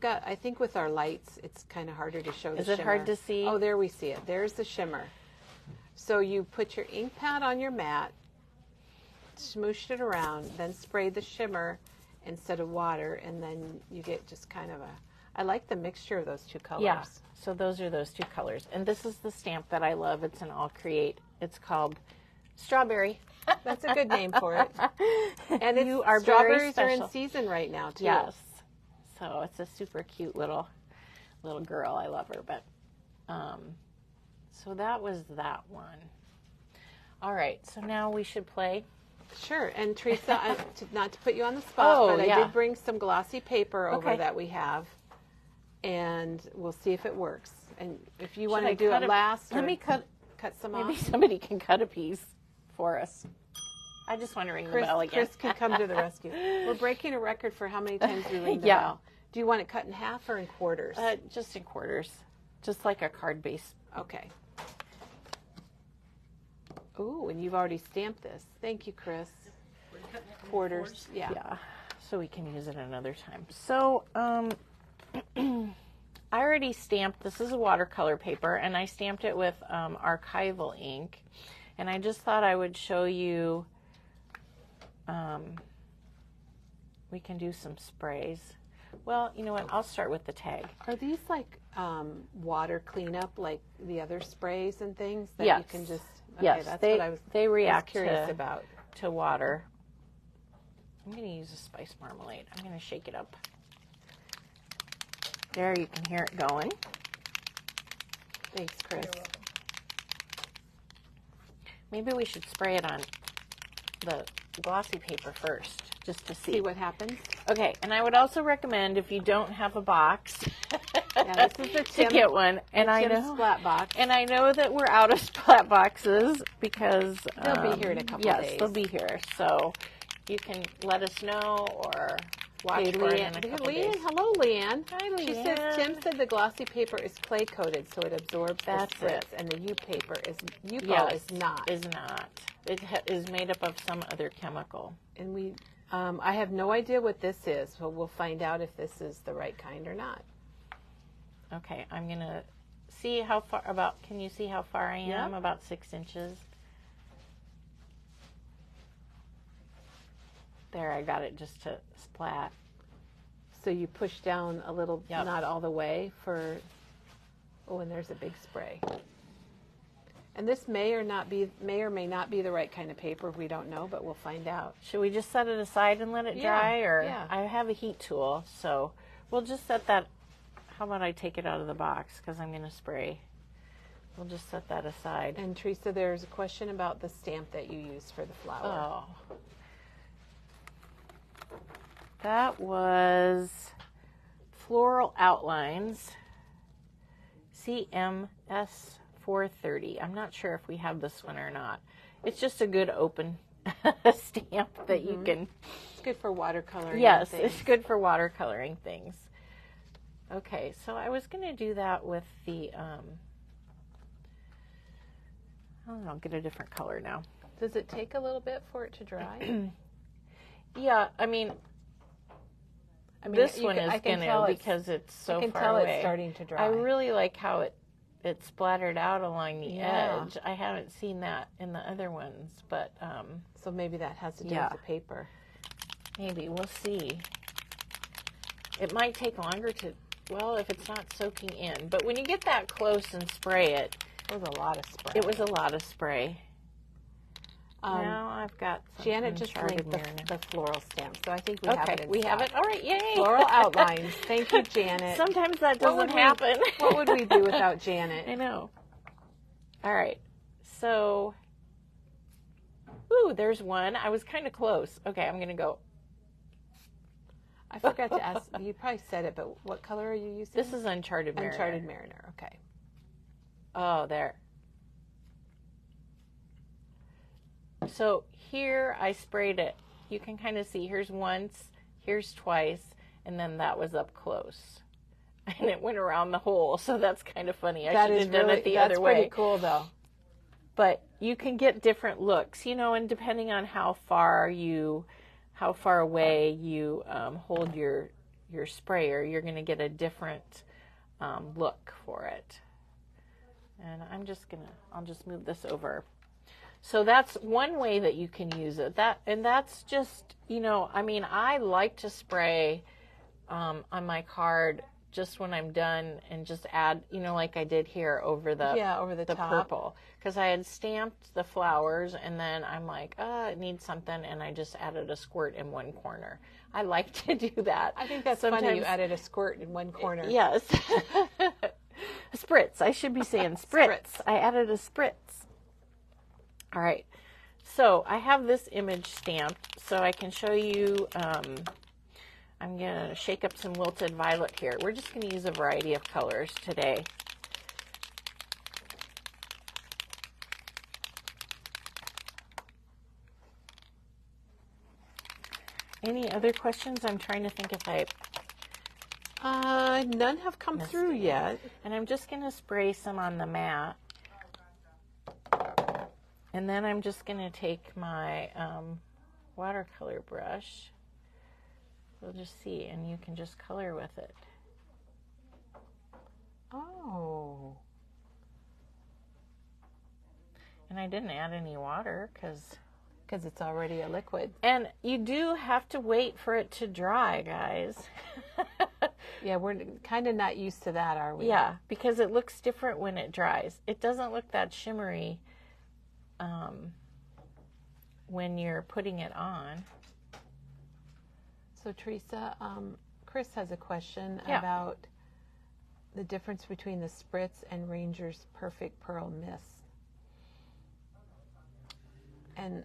I think with our lights, it's kind of harder to show the shimmer. Is it hard to see? Oh, there we see it. There's the shimmer. So you put your ink pad on your mat, smooshed it around, then spray the shimmer instead of water, and then you get just kind of I like the mixture of those two colors. Yeah, so those are those two colors. And this is the stamp that I love. It's an All Create. It's called Strawberry. That's a good name for it. And strawberries are in season right now, too. Yes. So it's a super cute little girl. I love her. But so that was that one. All right. So now we should play. Sure. And Teresa, not to put you on the spot, but yeah. I did bring some glossy paper over that we have, and we'll see if it works. And if you want to do it last, let me cut some off. Maybe somebody can cut a piece for us. I just want to ring the bell again. Chris can come to the rescue. We're breaking a record for how many times we ring the bell. Do you want it cut in half or in quarters? Just in quarters. Just like a card base. Okay. Ooh, and you've already stamped this. Thank you, Chris. Quarters. Yeah. So we can use it another time. So I already stamped. This is a watercolor paper, and I stamped it with archival ink. And I just thought I would show you. We can do some sprays. Well, you know what? I'll start with the tag. Are these like water cleanup, like the other sprays and things that you can just? Okay, yes, that's they what I was react curious about to water. I'm going to use a spice marmalade. I'm going to shake it up. There, you can hear it going. Thanks, Chris. Maybe we should spray it on the glossy paper first, just to see what happens. Okay, and I would also recommend if you don't have a box, this is the to get one. And I know splat box. And I know that we're out of splat boxes because they'll be here in a couple days. Yes, they'll be here. So you can let us know or watch for it in a couple days. Hello, Leanne. Hi, Leanne. She says Tim said the glossy paper is clay coated, so it absorbs the spritz, and the U paper is not. Is not. It is made up of some other chemical. And I have no idea what this is, so we'll find out if this is the right kind or not. Okay, I'm gonna see how far. Can you see how far I am? Yep. About 6 inches. There, I got it just to splat. So you push down a little, not all the way for. Oh, and there's a big spray. And this may or may not be the right kind of paper. We don't know, but we'll find out. Should we just set it aside and let it dry? Or I have a heat tool, so we'll just set that. How about I take it out of the box because I'm going to spray. We'll just set that aside. And Teresa, there's a question about the stamp that you use for the flower. Oh. That was Floral Outlines, CMS 430. I'm not sure if we have this one or not. It's just a good open stamp that you can. It's good for watercoloring. Yes, it's good for watercoloring things. Okay, so I was going to do that with the. I'll get a different color now. Does it take a little bit for it to dry? Yeah, I mean this one is going to because it's so far away. I can tell it's starting to dry. I really like how it splattered out along the edge. I haven't seen that in the other ones, but so maybe that has to do with the paper. Maybe we'll see. It might take longer to. Well, if it's not soaking in, but when you get that close and spray it, it was a lot of spray. It was a lot of spray. Now I've got Janet just linked the floral stamp, so I think we have it. We have it. All right, yay! Floral outlines. Thank you, Janet. Sometimes that doesn't happen. What would we do without Janet? I know. All right, so, ooh, there's one. I was kind of close. Okay, I'm gonna go. I forgot to ask. You probably said it, but what color are you using? This is Uncharted Mariner. Uncharted Mariner. Okay. Oh, there. So here I sprayed it. You can kind of see here's once, here's twice, and then that was up close. And it went around the hole, so that's kind of funny. I should have done it the other way. That's pretty cool, though. But you can get different looks, you know, and depending on how far away you hold your sprayer, you're going to get a different look for it. And I'll just move this over. So that's one way that you can use it. That's just, you know, I mean, I like to spray on my card just when I'm done and just add, you know, like I did here over the top. Purple, because I had stamped the flowers and then I'm like, it needs something, and I just added a squirt in one corner. I like to do that. I think that's funny. You added a squirt in one corner. Yes. Spritz. I should be saying spritz. I added a spritz. All right. So I have this image stamped so I can show you. I'm going to shake up some wilted violet here. We're just going to use a variety of colors today. Any other questions? I'm trying to think if none have come through yet. And I'm just going to spray some on the mat. And then I'm just going to take my watercolor brush. We'll just see, and you can just color with it. Oh. And I didn't add any water because it's already a liquid. And you do have to wait for it to dry, guys. Yeah, we're kind of not used to that, are we? Yeah, because it looks different when it dries. It doesn't look that shimmery when you're putting it on. So Teresa, Chris has a question about the difference between the Spritz and Ranger's Perfect Pearl Mist. And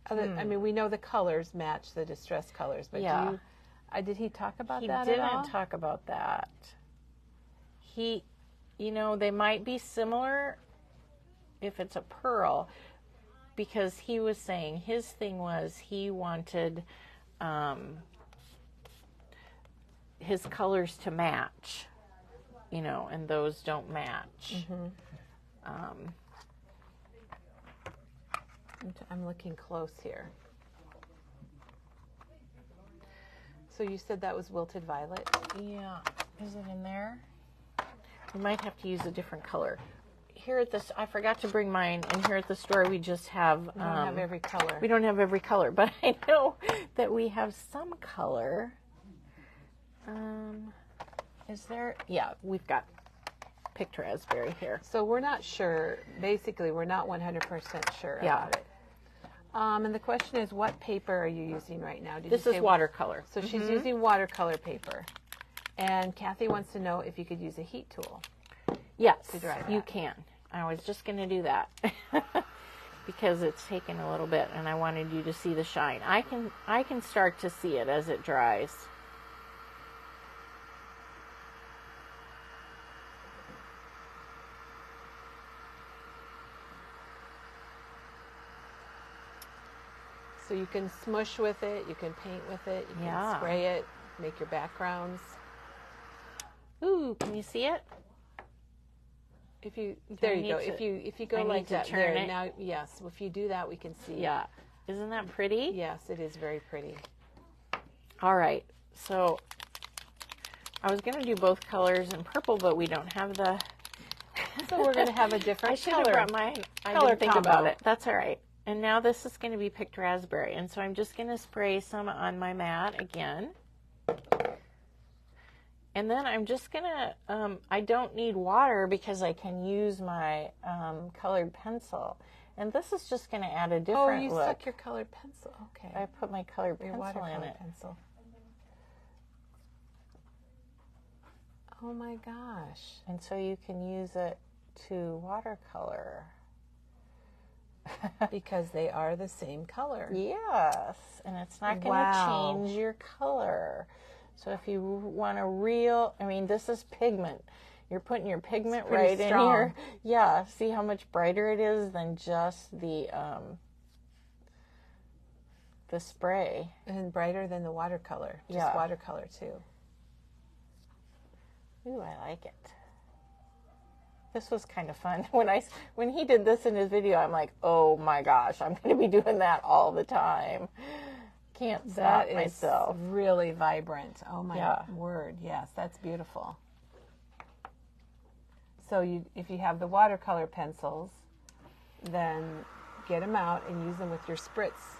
I mean, we know the colors match the distress colors, but did he talk about that at all? He didn't talk about that. You know, they might be similar if it's a pearl, because he was saying his thing was he wanted his colors to match, you know, and those don't match. Mm-hmm. I'm looking close here. So you said that was wilted violet? Yeah. Is it in there? We might have to use a different color. Here at this, I forgot to bring mine, and here at the store we just have... We don't have every color. We don't have every color, but I know that we have some color. Is there... Yeah, we've got picked raspberry here. So we're not sure. Basically, we're not 100% sure about it. And the question is, what paper are you using right now? This is watercolor. So she's using watercolor paper. And Kathy wants to know if you could use a heat tool. Yes, to dry that. You can. I was just going to do that because it's taken a little bit, and I wanted you to see the shine. I can start to see it as it dries. So you can smush with it, you can paint with it, you can spray it, make your backgrounds. Ooh, can you see it? There you go. If you go like that, turn it. Now, yes. If you do that, we can see. Yeah. Isn't that pretty? Yes, it is very pretty. All right. So I was going to do both colors in purple, but we don't have the. So we're going to have a different I should color. have brought mine. I didn't think about it. That's all right. And now this is going to be picked raspberry. And so I'm just going to spray some on my mat again. And then I'm just going to, I don't need water because I can use my colored pencil. And this is just going to add a different look. Stuck your colored pencil. Okay. I put my colored pencil in it. Pencil. Oh my gosh. And so you can use it to watercolor. Because they are the same color. Yes. And it's not going to change your color. So if you want a real, I mean, this is pigment. You're putting your pigment right in here. Yeah. See how much brighter it is than just the spray. And brighter than the watercolor. Just watercolor too. Ooh, I like it. This was kind of fun. When he did this in his video, I'm like, oh my gosh, I'm going to be doing that all the time. Can't stop myself. Really vibrant. Oh my word. Yes, that's beautiful. So if you have the watercolor pencils, then get them out and use them with your Spritz.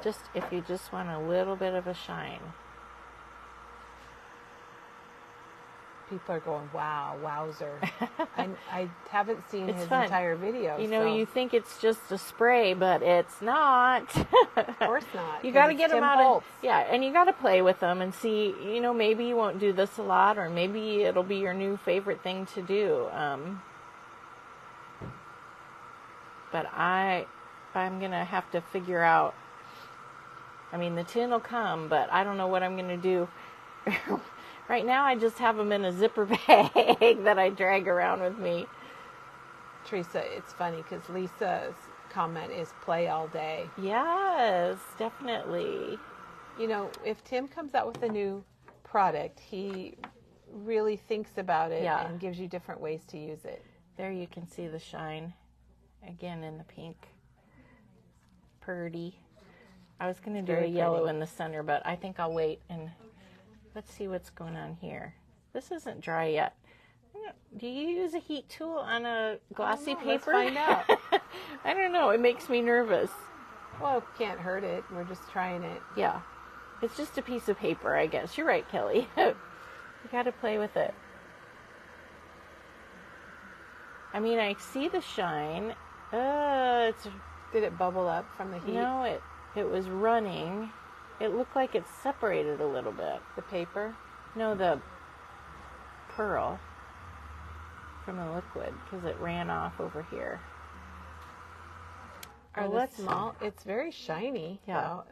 Just if you just want a little bit of a shine. People are going, wow, wowzer. I haven't seen his fun. Entire video. You know, you think it's just a spray, but it's not. Of course not. You got to get them out. And you got to play with them and see, you know, maybe you won't do this a lot, or maybe it'll be your new favorite thing to do. But I'm going to have to figure out, I mean, the tin will come, but I don't know what I'm going to do. Right now, I just have them in a zipper bag that I drag around with me. Teresa, it's funny because Lisa's comment is play all day. Yes, definitely. You know, if Tim comes out with a new product, he really thinks about it and gives you different ways to use it. There you can see the shine again in the pink. Pretty. I was going to do a yellow in the center, but I think I'll wait and let's see what's going on here. This isn't dry yet. Do you use a heat tool on a glossy paper? Let's find out. I don't know. It makes me nervous. Well, it can't hurt it. We're just trying it. Yeah. It's just a piece of paper, I guess. You're right, Kelly. You got to play with it. I mean, I see the shine. Did it bubble up from the heat? No, it was running. It looked like it separated a little bit. The paper? No, the pearl from the liquid, because it ran off over here. Small? It's very shiny. Yeah. Wow.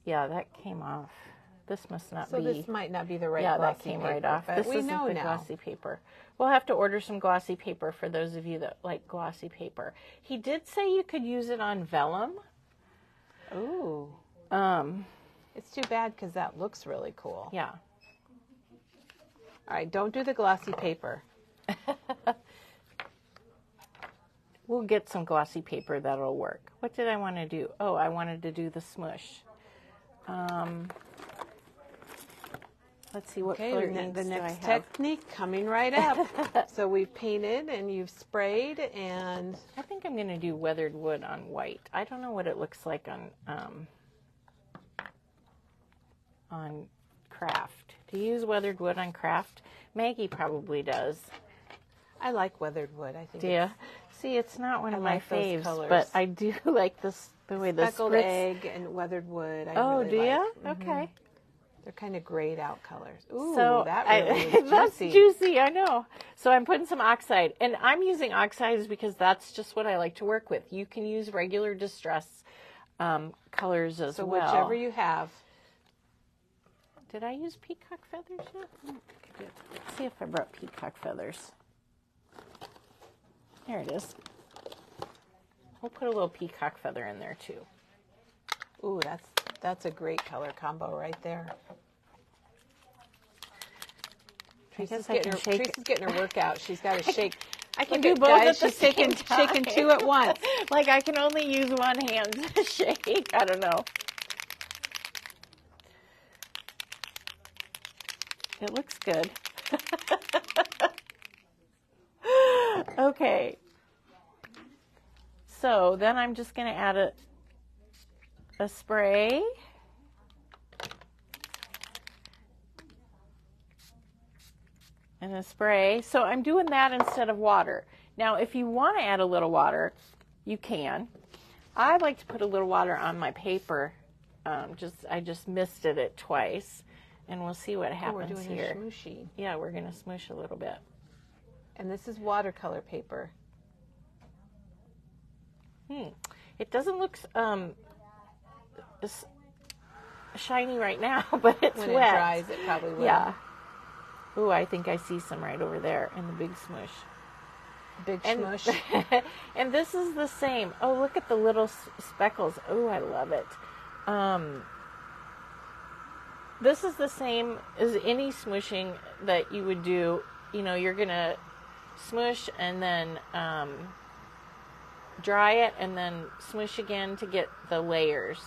Yeah, that came off. This must not be. So this might not be the right glossy that came paper, right off. This isn't the glossy paper. We'll have to order some glossy paper for those of you that like glossy paper. He did say you could use it on vellum. Ooh. It's too bad because that looks really cool. Yeah. All right, don't do the glossy paper. We'll get some glossy paper that'll work. What did I want to do? Oh, I wanted to do the smush. Let's see what the next technique coming right up. So we've painted and you've sprayed, and I think I'm going to do weathered wood on white. I don't know what it looks like on craft. Do you use weathered wood on craft? Maggie probably does. I like weathered wood. I think. Do you? See, it's not one of my faves, colors, but I do like this. The way the speckled egg and weathered wood. I really do you? Mm-hmm. Okay. They're kind of grayed out colors. Ooh, so that really is juicy. That's juicy, I know. So I'm putting some oxide, and I'm using oxides because that's just what I like to work with. You can use regular distress colors as well. So whichever you have. Did I use peacock feathers yet? Let's see if I brought peacock feathers. There it is. We'll put a little peacock feather in there too. Ooh, that's a great color combo right there. Teresa's getting her workout. She's got to shake. I can do both at the same time. Shaking two at once. Like I can only use one hand to shake. I don't know. It looks good. Okay. So then I'm just going to add a spray. And a spray. So I'm doing that instead of water. Now, if you want to add a little water, you can. I like to put a little water on my paper. I just misted it twice. And we'll see what happens we're doing here. A smooshy. Yeah, we're going to smoosh a little bit. And this is watercolor paper. It doesn't look shiny right now, but it's when wet. When it dries, it probably will. Yeah. Ooh, I think I see some right over there in the big smush. Big smush. And this is the same. Oh, look at the little speckles. Oh, I love it. This is the same as any smushing that you would do you're going to smush and then dry it and then smush again to get the layers.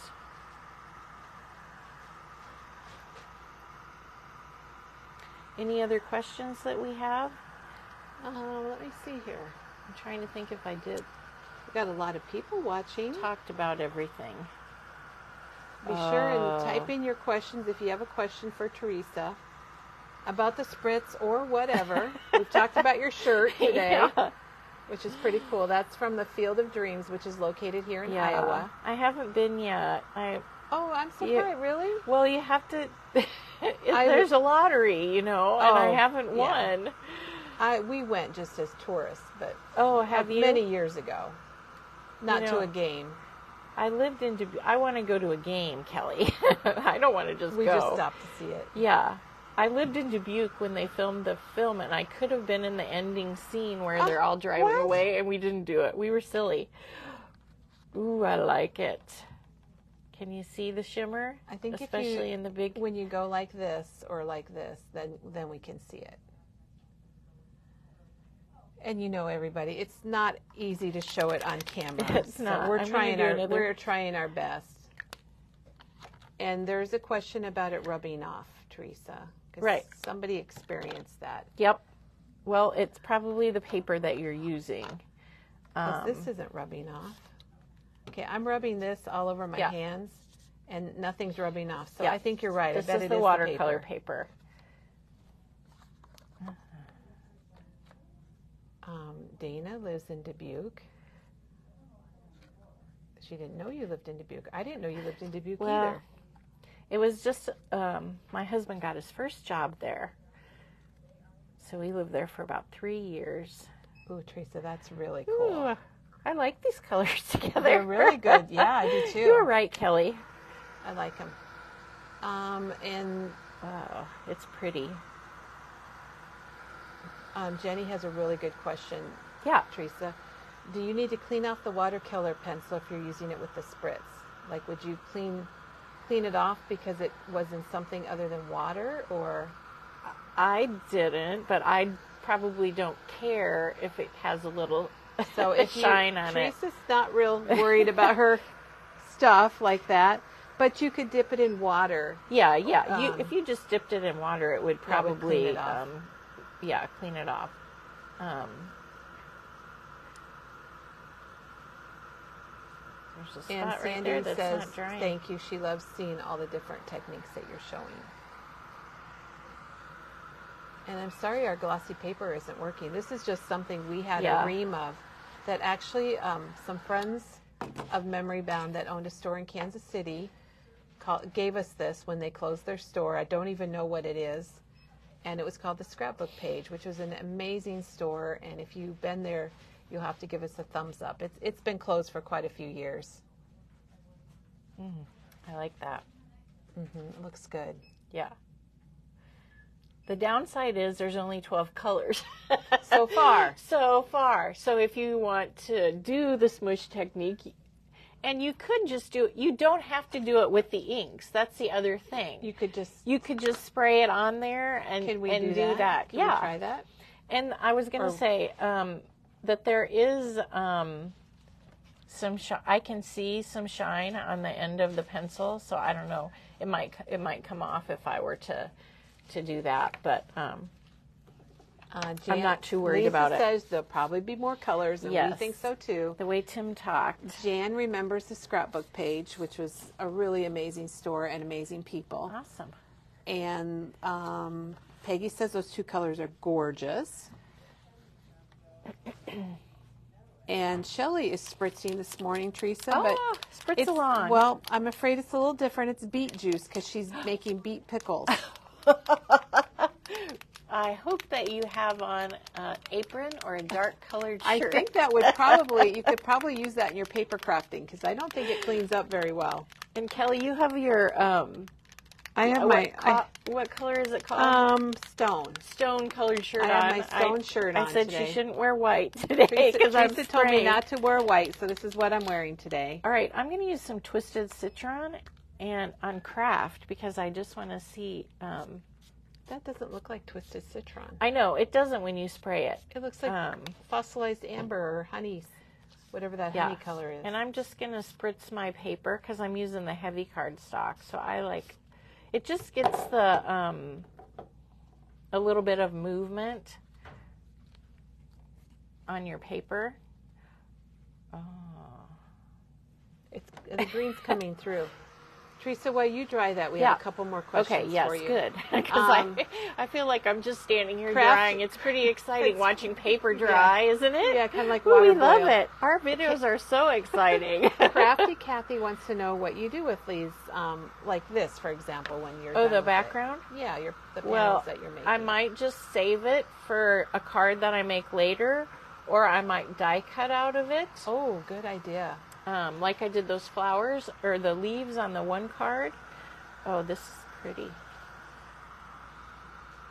Any other questions that we have? Let me see here. I'm trying to think if I did. We've got a lot of people watching. Talked about everything. Be sure and type in your questions if you have a question for Teresa about the Spritz or whatever. We've talked about your shirt today, which is pretty cool. That's from the Field of Dreams, which is located here in Iowa. I haven't been yet. I'm surprised. Really? Well, you have to. There's a lottery, and I haven't won. We went just as tourists, but have you? Many years ago. Not to a game. I lived in Dubuque. I want to go to a game, Kelly. I don't want to just go. We just stopped to see it. Yeah. I lived in Dubuque when they filmed the film, and I could have been in the ending scene where they're all driving away, and we didn't do it. We were silly. Ooh, I like it. Can you see the shimmer? I think especially in the big. When you go like this or like this, then we can see it. And everybody, it's not easy to show it on camera. It's not. We're trying our best. And there's a question about it rubbing off, Teresa. Right. Somebody experienced that. Yep. Well, it's probably the paper that you're using. This isn't rubbing off. Okay, I'm rubbing this all over my hands, and nothing's rubbing off. So I think you're right. This is the watercolor paper. Dana lives in Dubuque. She didn't know you lived in Dubuque. I didn't know you lived in Dubuque either. It was just, my husband got his first job there. So we lived there for about 3 years. Ooh, Teresa, that's really cool. Ooh, I like these colors together. They're really good. Yeah, I do too. You were right, Kelly. I like them. It's pretty. Jenny has a really good question. Yeah. Teresa, do you need to clean off the watercolor pencil if you're using it with the Spritz? Like, would you clean it off because it was in something other than water, or? I didn't, but I probably don't care if it has a little shine on it. Teresa's not real worried about her stuff like that, but you could dip it in water. Yeah. If you just dipped it in water, it would probably clean it off. Clean it off. There's a spot right Sandy there that's says, not drying. thank you. She loves seeing all the different techniques that you're showing. And I'm sorry our glossy paper isn't working. This is just something we had a ream of that actually some friends of Memory Bound that owned a store in Kansas City gave us this when they closed their store. I don't even know what it is. And it was called the Scrapbook Page, which was an amazing store. And if you've been there, you'll have to give us a thumbs up. It's been closed for quite a few years. I like that. It looks good. Yeah. The downside is there's only 12 colors. So far. So if you want to do the smush technique, and you could just do it, you don't have to do it with the inks. That's the other thing. You could just spray it on there and do that. Can we try that? And I was going to say that there is I can see some shine on the end of the pencil, so I don't know. It might come off if I were to do that, but I'm not too worried about it. Lisa says there'll probably be more colors, and we think so too. The way Tim talked. Jan remembers the Scrapbook Page, which was a really amazing store and amazing people. Awesome. And Peggy says those two colors are gorgeous. And Shelley is spritzing this morning, Teresa. But spritz along. Well, I'm afraid it's a little different. It's beet juice because she's making beet pickles. I hope that you have on an apron or a dark colored shirt. I think that would you could probably use that in your paper crafting because I don't think it cleans up very well. And Kelly, you have your, I have what color is it called? Stone colored shirt on. I have my stone shirt on I said today. she shouldn't wear white today because I'm Teresa told me not to wear white, so this is what I'm wearing today. All right, I'm going to use some Twisted Citron and on craft because I just want to see That doesn't look like twisted citron. I know, it doesn't when you spray it. It looks like fossilized amber or honey, whatever that honey color is. And I'm just going to spritz my paper because I'm using the heavy cardstock. So I like, it just gets the, a little bit of movement on your paper. Oh. The green's coming through. Teresa, while you dry that, we have a couple more questions for you. Okay, yes, good. Because I feel like I'm just standing here drying. It's pretty exciting watching paper dry, isn't it? Yeah, kind of like water we boil. love it. Our videos are so exciting. Crafty Kathy wants to know what you do with these, like this, for example, when you're done the with background? It. Yeah, the panels that you're making. I might just save it for a card that I make later, or I might die cut out of it. Oh, good idea. Like I did those flowers or the leaves on the one card. Oh, this is pretty.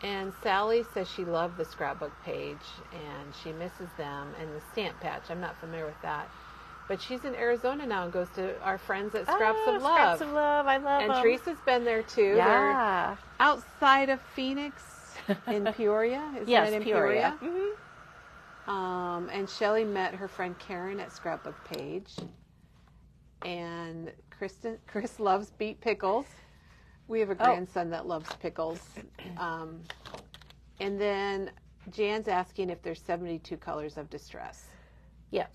And Sally says she loved the scrapbook page and she misses them and the stamp patch. I'm not familiar with that. But she's in Arizona now and goes to our friends at Scraps of Love. Scraps of Love, I love them. And Teresa's been there too. Yeah. They're outside of Phoenix in Peoria. Yes, it in Peoria. Mm-hmm. And Shelley met her friend Karen at Scrapbook Page. And Chris loves beet pickles. We have a grandson that loves pickles. And then Jan's asking if there's 72 colors of distress. Yes.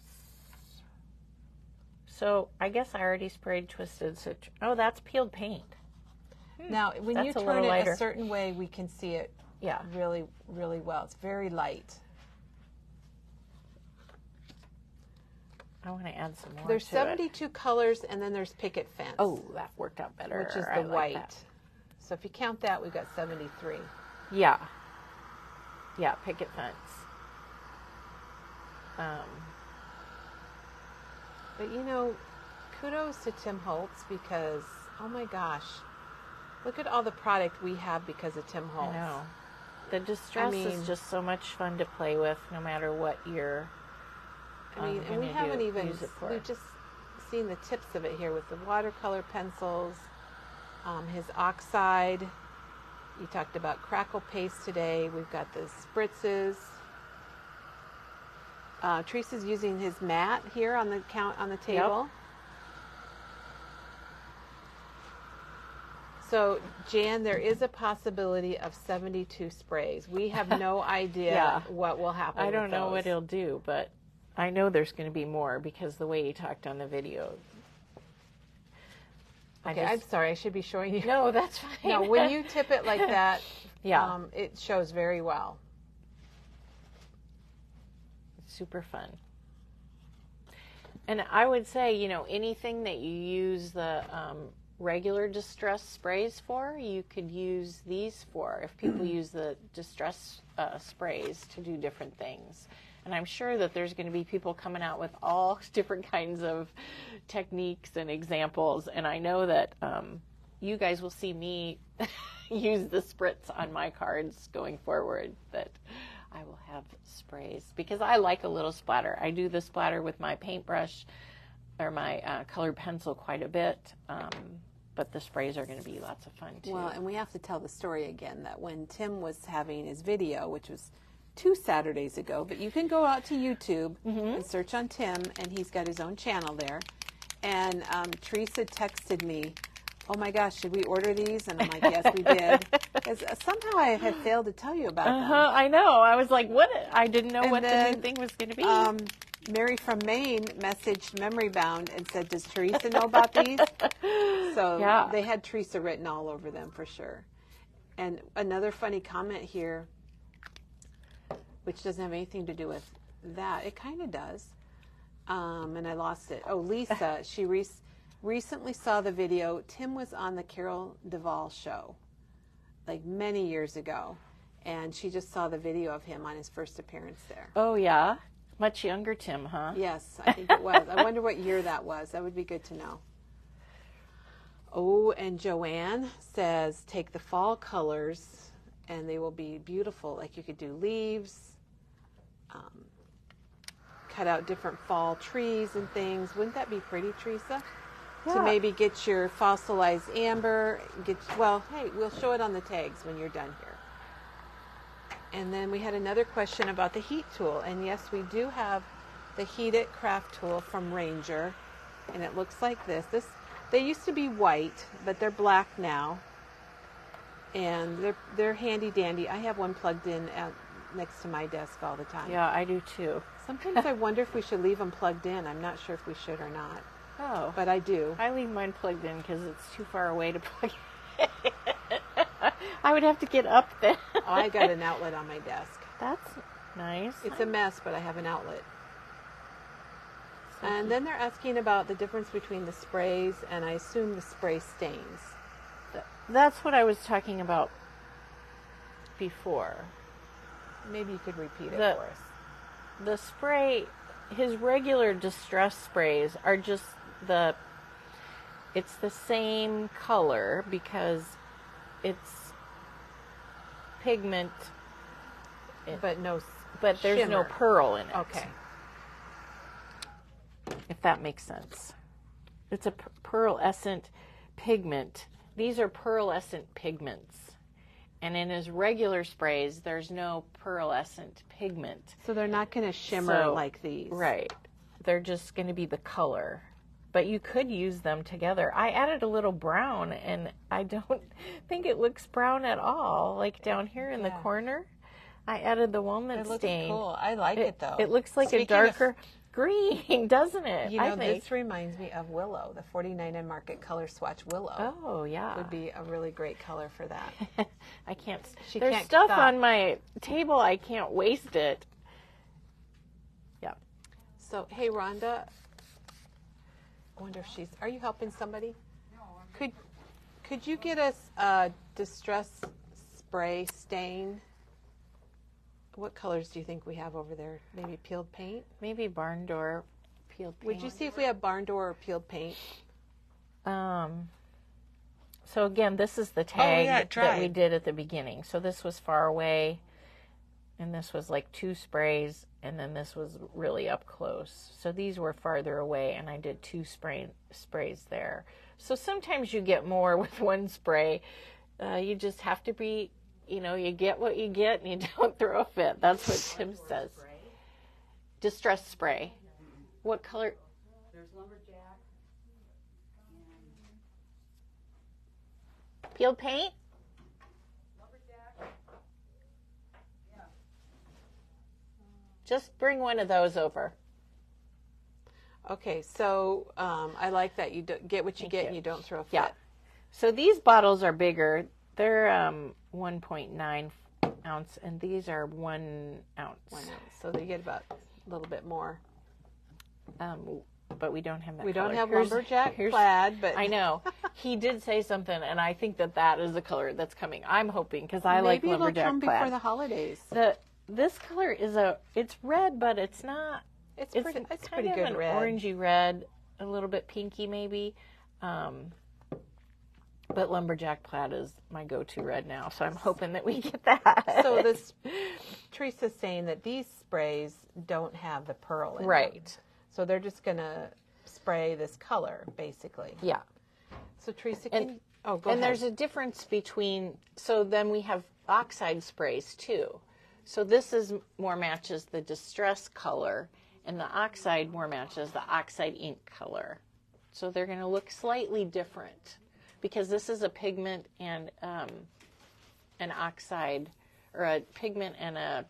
So I guess I already sprayed twisted citron. Oh, that's peeled paint. Now, when That's you a turn little it lighter. a certain way, we can see it really, really well. It's very light. I want to add some more. There's to 72 it. colors, and then there's picket fence. Oh, that worked out better. Which is I the like white. that. So if you count that, we've got 73. Yeah. Yeah, picket fence. But you know, kudos to Tim Holtz because, oh my gosh, look at all the product we have because of Tim Holtz. I know. The distress is just so much fun to play with no matter what you're and we haven't even, we've just seen the tips of it here with the watercolor pencils, his oxide. You talked about crackle paste today. We've got the spritzes. Teresa's using his mat here on the table. Yep. So, Jan, there is a possibility of 72 sprays. We have no idea what will happen. I don't know what he'll do, but I know there's going to be more because the way he talked on the video. Okay, I'm sorry. I should be showing you. No, that's fine. No, when you tip it like that, it shows very well. It's super fun. And I would say, you know, anything that you use the regular distress sprays for, you could use these for. If people use the distress sprays to do different things. And I'm sure that there's going to be people coming out with all different kinds of techniques and examples. And I know that you guys will see me use the Spritz on my cards going forward, that I will have sprays because I like a little splatter. I do the splatter with my paintbrush or my colored pencil quite a bit. But the sprays are going to be lots of fun too. Well, and we have to tell the story again that when Tim was having his video, which was 2 Saturdays ago, but you can go out to YouTube and search on Tim, and he's got his own channel there. And Teresa texted me, oh my gosh, should we order these? And I'm like, yes, we did. Because somehow I had failed to tell you about them. I know. I was like, what? I didn't know what the new thing was going to be. Mary from Maine messaged Memory Bound and said, does Teresa know about these? So they had Teresa written all over them for sure. And another funny comment here, which doesn't have anything to do with that. It kind of does. And I lost it. Oh, Lisa, she recently saw the video. Tim was on the Carol Duvall show, like many years ago. And she just saw the video of him on his first appearance there. Oh, yeah? Much younger Tim, huh? Yes, I think it was. I wonder what year that was. That would be good to know. Oh, and Joanne says, take the fall colors, and they will be beautiful. Like you could do leaves, cut out different fall trees and things. Wouldn't that be pretty, Teresa? Yeah. To maybe get your fossilized amber. Well, hey, we'll show it on the tags when you're done here. And then we had another question about the heat tool. And yes, we do have the Heat It craft tool from Ranger. And it looks like this. They used to be white, but they're black now. And they're handy dandy. I have one plugged in next to my desk all the time. Yeah, I do too. Sometimes I wonder if we should leave them plugged in. I'm not sure if we should or not. Oh. But I do. I leave mine plugged in because it's too far away to plug in. I would have to get up then. Oh, I got an outlet on my desk. That's nice. It's a mess, but I have an outlet. And then they're asking about the difference between the sprays and I assume the spray stains. That's what I was talking about before. Maybe you could repeat it for us. The spray, his regular distress sprays are just it's the same color because it's pigment. But there's shimmer. no pearl in it. Okay. If that makes sense. It's a pearlescent pigment. These are pearlescent pigments. And in his regular sprays, there's no pearlescent pigment. So they're not going to shimmer like these. Right. They're just going to be the color. But you could use them together. I added a little brown, and I don't think it looks brown at all. Like down here in the corner, I added the walnut stain. It looks cool. I like it, though. It looks like a darker green, doesn't it? You know, this reminds me of Willow, the 49 Market Color Swatch Willow. Oh, yeah. Would be a really great color for that. I can't. She There's can't stuff stop. on my table. I can't waste it. Yeah. So, hey, Rhonda. I wonder if are you helping somebody? No. Could you get us a distress spray stain? What colors do you think we have over there? Maybe peeled paint? Maybe barn door peeled paint. Would you see if we have barn door or peeled paint? So again, this is the tag that we did at the beginning. So this was far away, and this was like 2 sprays, and then this was really up close. So these were farther away, and I did 2 sprays there. So sometimes you get more with one spray. You just have to be, you get what you get, and you don't throw a fit. That's what Tim says. Distress spray. What color? There's lumberjack. Peeled paint? Lumberjack. Yeah. Just bring one of those over. Okay, so I like that you get what you get and you don't throw a fit. Yeah. So these bottles are bigger. They're 1.9 ounce, and these are 1 ounce. 1 ounce. So they get about a little bit more. But we don't have that. We color. don't have lumberjack plaid, but I know he did say something, and I think that is the color that's coming. I'm hoping because I like lumberjack plaid. Maybe it'll come before the holidays. This color is it's red, but it's not. It's kind pretty of good an red. Orangey red, a little bit pinky maybe. But lumberjack plaid is my go-to red now, so I'm hoping that we get that. So Teresa's saying that these sprays don't have the pearl in them. Right. So they're just going to spray this color, basically. Yeah. So Teresa, go ahead. And there's a difference between, so then we have oxide sprays too. So this more matches the distress color, and the oxide more matches the oxide ink color. So they're going to look slightly different because this is a pigment and an oxide, or a pigment and a,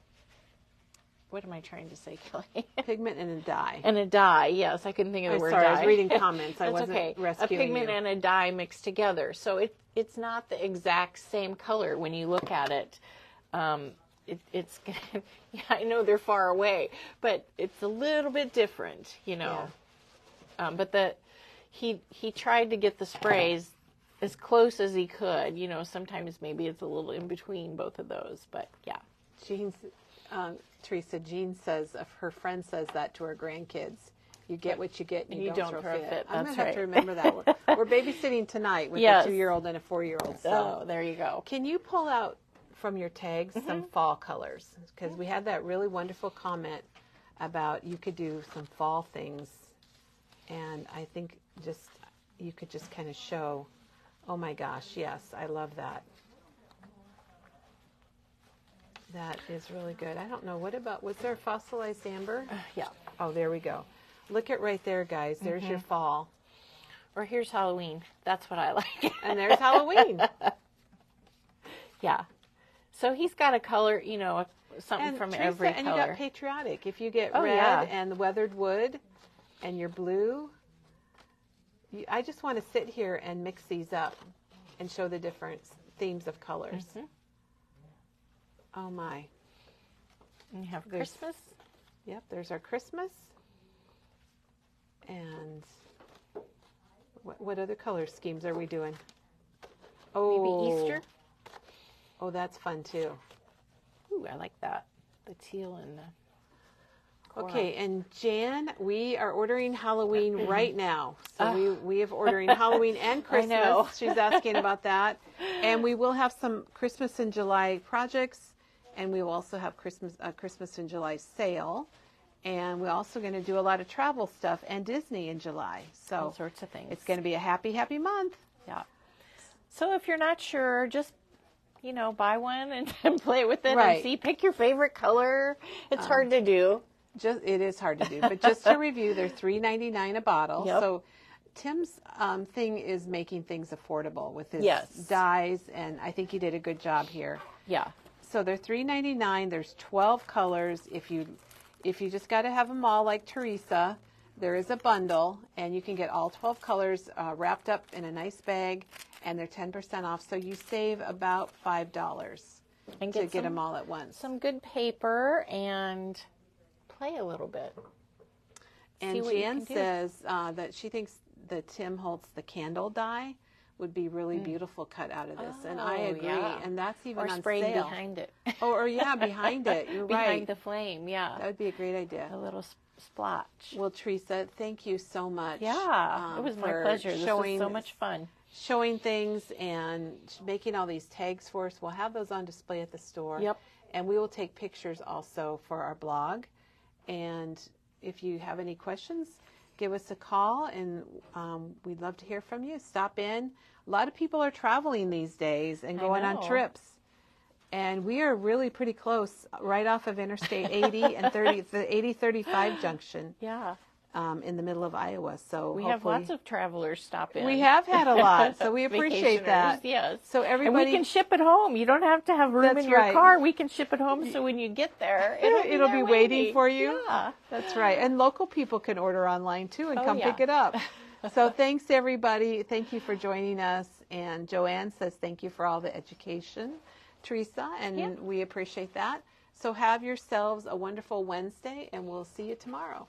what am I trying to say, Kelly? Pigment and a dye. And a dye, yes. I couldn't think of the word sorry, dye. I was reading comments. I That's wasn't okay. rescuing A pigment you. and a dye mixed together. So it's not the exact same color when you look at it. It's yeah, I know they're far away, but it's a little bit different, Yeah. But he tried to get the sprays as close as he could. Sometimes maybe it's a little in between both of those, but yeah. Teresa, Jean says, her friend says that to her grandkids. You get what you get, and you don't throw a fit. I'm going to have to remember that one. We're babysitting tonight with a 2-year-old and a 4-year-old. So there you go. Can you pull out from your tags some fall colors? Because we had that really wonderful comment about you could do some fall things, and I think you could just kind of show, oh my gosh, yes, I love that. That is really good. I don't know. What about, was there fossilized amber? Yeah. Oh, there we go. Look at right there, guys. There's your fall. Or here's Halloween. That's what I like. And there's Halloween. Yeah. So he's got a color, you know, something from Teresa, every and color. you got patriotic. If you get Oh, red yeah. and the weathered wood and your blue, I just want to sit here and mix these up and show the different themes of colors. Oh, my. And you have Christmas. Yep, there's our Christmas. And what other color schemes are we doing? Oh, Maybe Easter. Oh, that's fun too. Ooh, I like that. The teal and the coral. Okay, and Jan, we are ordering Halloween right now. So we have ordering Halloween and Christmas. I know. She's asking about that. And we will have some Christmas in July projects, and we will also have Christmas in July sale. And we're also going to do a lot of travel stuff and Disney in July. So all sorts of things. It's going to be a happy, happy month. Yeah. So if you're not sure, just, you know, buy one and play with it Right. and see. Pick your favorite color. It's hard to do. It is hard to do, but just to review, they're $3.99 a bottle. Yep. So Tim's thing is making things affordable with his Yes. dyes, and I think he did a good job here. Yeah. So they're $3.99. There's 12 colors. If you just got to have them all like Teresa, there is a bundle, and you can get all 12 colors wrapped up in a nice bag, and they're 10% off. So you save about $5 And to get them all at once. Some good paper and play a little bit. And See what you Jan can do. says that she thinks the Tim Holtz, the candle dye, would be really beautiful cut out of this. And I Oh, agree. yeah. And that's even Or on sprayed sale. behind it. Behind it. You're Behind right. the flame, yeah. That would be a great idea. A little splotch. Well, Teresa, thank you so much. Yeah, it was my for pleasure. This was so much fun. Showing things and making all these tags for us. We'll have those on display at the store. Yep. And we will take pictures also for our blog. And if you have any questions, give us a call, and we'd love to hear from you. Stop in. A lot of people are traveling these days and going on know. trips. And we are really pretty close, right off of Interstate 80 and 30, the 80-35 junction. Yeah. In the middle of Iowa. So We have lots of travelers stop in. We have had a lot, so we appreciate that. Vacationers, yes. So everybody, and we can ship it home. You don't have to have room That's in your right. car. We can ship it home, so when you get there, it'll be there waiting for you. Yeah. That's right. And local people can order online too and come yeah. pick it up. So thanks everybody. Thank you for joining us. And Joanne says thank you for all the education, Teresa, and we appreciate that. So have yourselves a wonderful Wednesday, and we'll see you tomorrow.